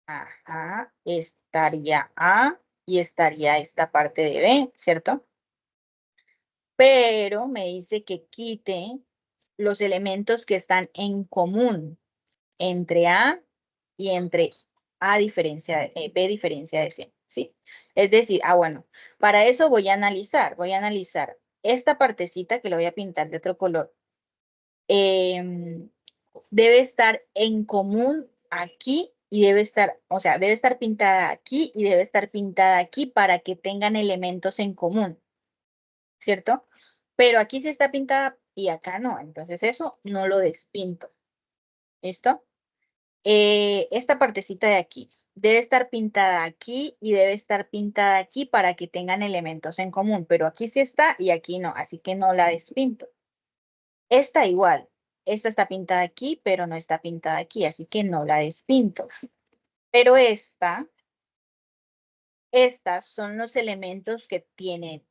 Ajá, estaría A y estaría esta parte de B, ¿cierto? Pero me dice que quite los elementos que están en común entre A y entre B diferencia de C, ¿sí? Es decir, bueno, para eso voy a analizar esta partecita que lo voy a pintar de otro color. Debe estar en común aquí y debe estar pintada aquí y debe estar pintada aquí para que tengan elementos en común, ¿cierto? Pero aquí sí está pintada y acá no, entonces eso no lo despinto, ¿listo? Esta partecita de aquí debe estar pintada aquí y debe estar pintada aquí para que tengan elementos en común, pero aquí sí está y aquí no, así que no la despinto. Esta igual, esta está pintada aquí, pero no está pintada aquí, así que no la despinto. Pero estas son los elementos que tienen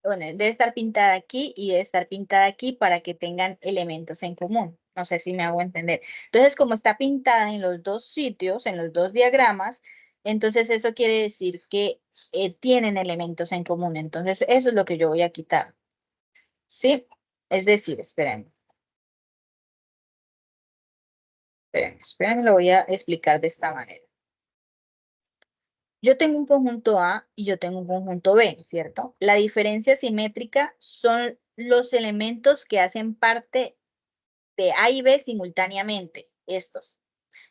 bueno, debe estar pintada aquí y debe estar pintada aquí para que tengan elementos en común. No sé si me hago entender. Entonces, como está pintada en los dos sitios, en los dos diagramas, entonces eso quiere decir que tienen elementos en común. Entonces, eso es lo que yo voy a quitar. ¿Sí? Es decir, esperen, lo voy a explicar de esta manera. Yo tengo un conjunto A y yo tengo un conjunto B, ¿cierto? La diferencia simétrica son los elementos que hacen parte de A y B simultáneamente, estos.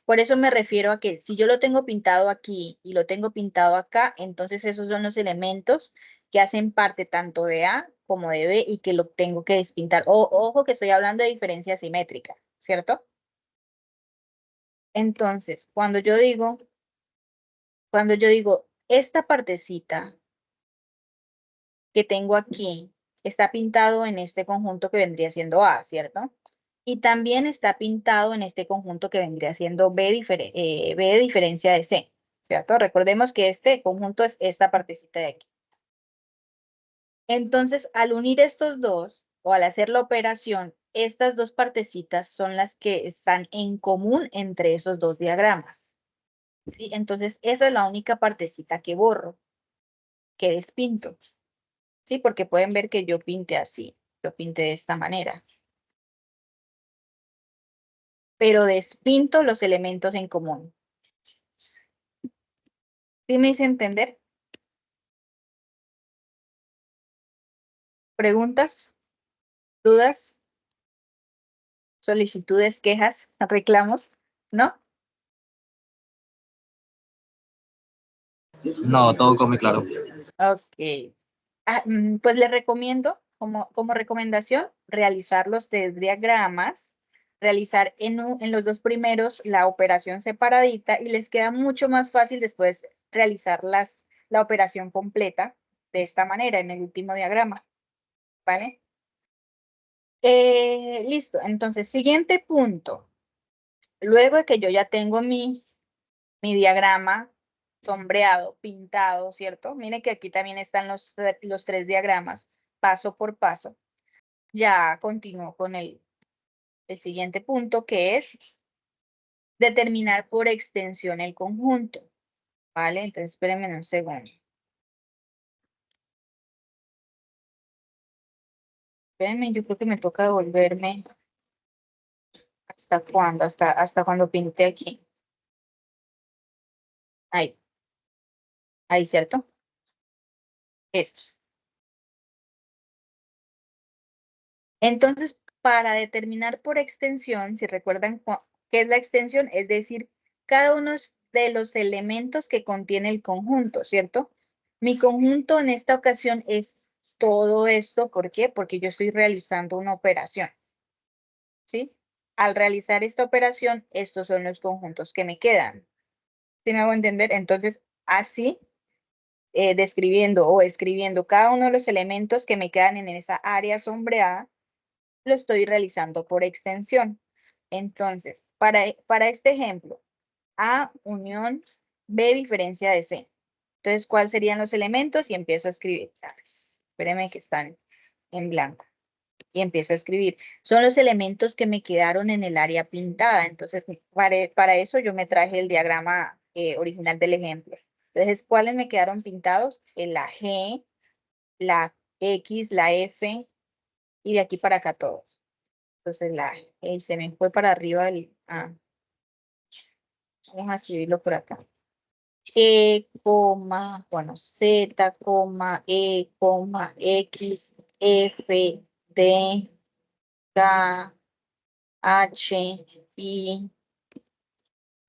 Por eso me refiero a que si yo lo tengo pintado aquí y lo tengo pintado acá, entonces esos son los elementos que hacen parte tanto de A como de B y que lo tengo que despintar. Ojo que estoy hablando de diferencia simétrica, ¿cierto? Entonces, cuando yo digo esta partecita que tengo aquí está pintado en este conjunto que vendría siendo A, ¿cierto? Y también está pintado en este conjunto que vendría siendo B, B de diferencia de C, ¿cierto? Recordemos que este conjunto es esta partecita de aquí. Entonces, al unir estos dos, o al hacer la operación, estas dos partecitas son las que están en común entre esos dos diagramas, ¿sí? Entonces, esa es la única partecita que borro, que despinto. Sí, porque pueden ver que yo pinte así, yo pinte de esta manera. Pero despinto los elementos en común. ¿Sí me hice entender? ¿Preguntas? ¿Dudas? ¿Solicitudes? ¿Quejas? ¿Reclamos? ¿No? No, todo come claro. Ok. Pues les recomiendo, como recomendación, realizar los tres diagramas, realizar en los dos primeros la operación separadita y les queda mucho más fácil después realizar la operación completa de esta manera en el último diagrama, ¿vale? Listo, entonces, siguiente punto. Luego de que yo ya tengo mi diagrama sombreado, pintado, ¿cierto? Miren que aquí también están los tres diagramas, paso por paso. Ya continúo con el siguiente punto, que es determinar por extensión el conjunto, ¿vale? Entonces, espérenme un segundo. Espérenme, yo creo que me toca devolverme. ¿Hasta cuándo? Hasta cuando pinte aquí. Ahí, ¿cierto? Esto. Entonces, para determinar por extensión, si recuerdan qué es la extensión, es decir, cada uno de los elementos que contiene el conjunto, ¿cierto? Mi conjunto en esta ocasión es todo esto. ¿Por qué? Porque yo estoy realizando una operación, ¿sí? Al realizar esta operación, estos son los conjuntos que me quedan. ¿Sí me hago entender? Entonces, así, describiendo o escribiendo cada uno de los elementos que me quedan en esa área sombreada, lo estoy realizando por extensión. Entonces, para este ejemplo, A unión B diferencia de C. Entonces, ¿cuáles serían los elementos? Y empiezo a escribir. Espérenme que están en blanco. Y empiezo a escribir. Son los elementos que me quedaron en el área pintada. Entonces, para eso yo me traje el diagrama original del ejemplo. Entonces, ¿cuáles me quedaron pintados? La G, la X, la F y de aquí para acá todos. Entonces se me fue para arriba vamos a escribirlo por acá. Bueno, Z, X, F, D, K, H, I,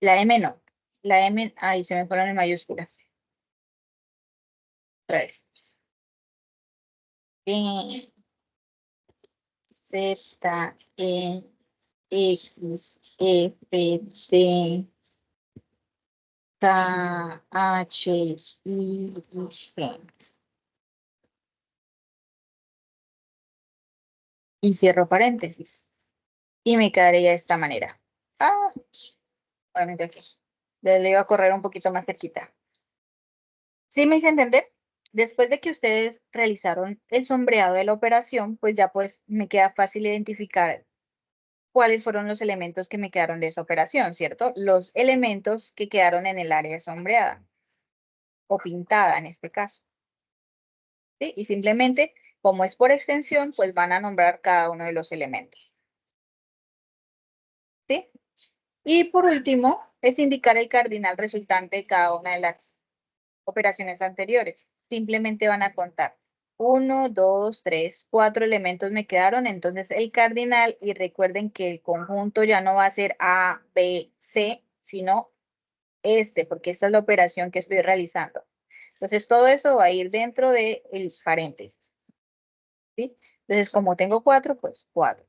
la M no. La M, ahí se me fueron en mayúsculas. Otra vez. Z, X, F, D, K, H, I, G. Y cierro paréntesis. Y me quedaría de esta manera. Bueno, ya aquí. Le iba a correr un poquito más cerquita. ¿Sí me hice entender? después de que ustedes realizaron el sombreado de la operación, pues ya pues me queda fácil identificar cuáles fueron los elementos que me quedaron de esa operación, ¿cierto? Los elementos que quedaron en el área sombreada o pintada en este caso. ¿Sí? Y simplemente, como es por extensión, pues van a nombrar cada uno de los elementos. ¿Sí? Y por último, es indicar el cardinal resultante de cada una de las operaciones anteriores. Simplemente van a contar 1, 2, 3, 4 elementos me quedaron, entonces el cardinal, y recuerden que el conjunto ya no va a ser A, B, C, sino porque esta es la operación que estoy realizando. Entonces todo eso va a ir dentro del paréntesis. ¿Sí? Entonces como tengo 4, pues 4.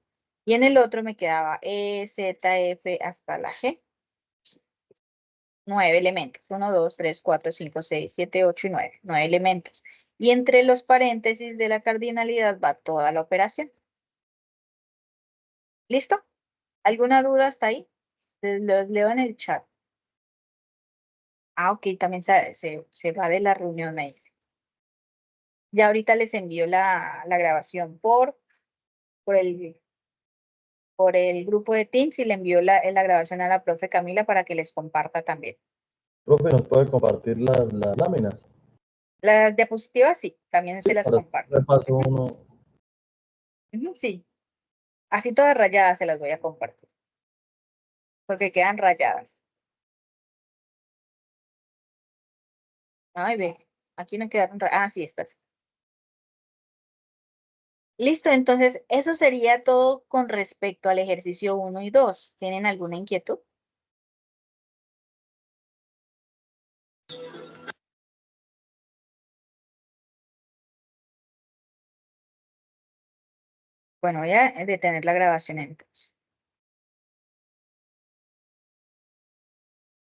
Y en el otro me quedaba E, Z, F hasta la G. 9 elementos. 1, 2, 3, 4, 5, 6, 7, 8 y 9. 9 elementos. Y entre los paréntesis de la cardinalidad va toda la operación. ¿Listo? ¿Alguna duda hasta ahí? Los leo en el chat. Ah, ok, también se va de la reunión, me dice. Ya ahorita les envío la grabación por el grupo de Teams y le envío la grabación a la profe Camila para que les comparta también. Profe, ¿nos puede compartir las láminas? Las diapositivas sí, también se las Para comparto. repaso uno. Sí, así todas rayadas se las voy a compartir. Porque quedan rayadas. Ay, ve, aquí no quedaron rayadas. Ah, sí, estas. Listo, entonces eso sería todo con respecto al ejercicio 1 y 2. ¿Tienen alguna inquietud? Bueno, voy a detener la grabación entonces.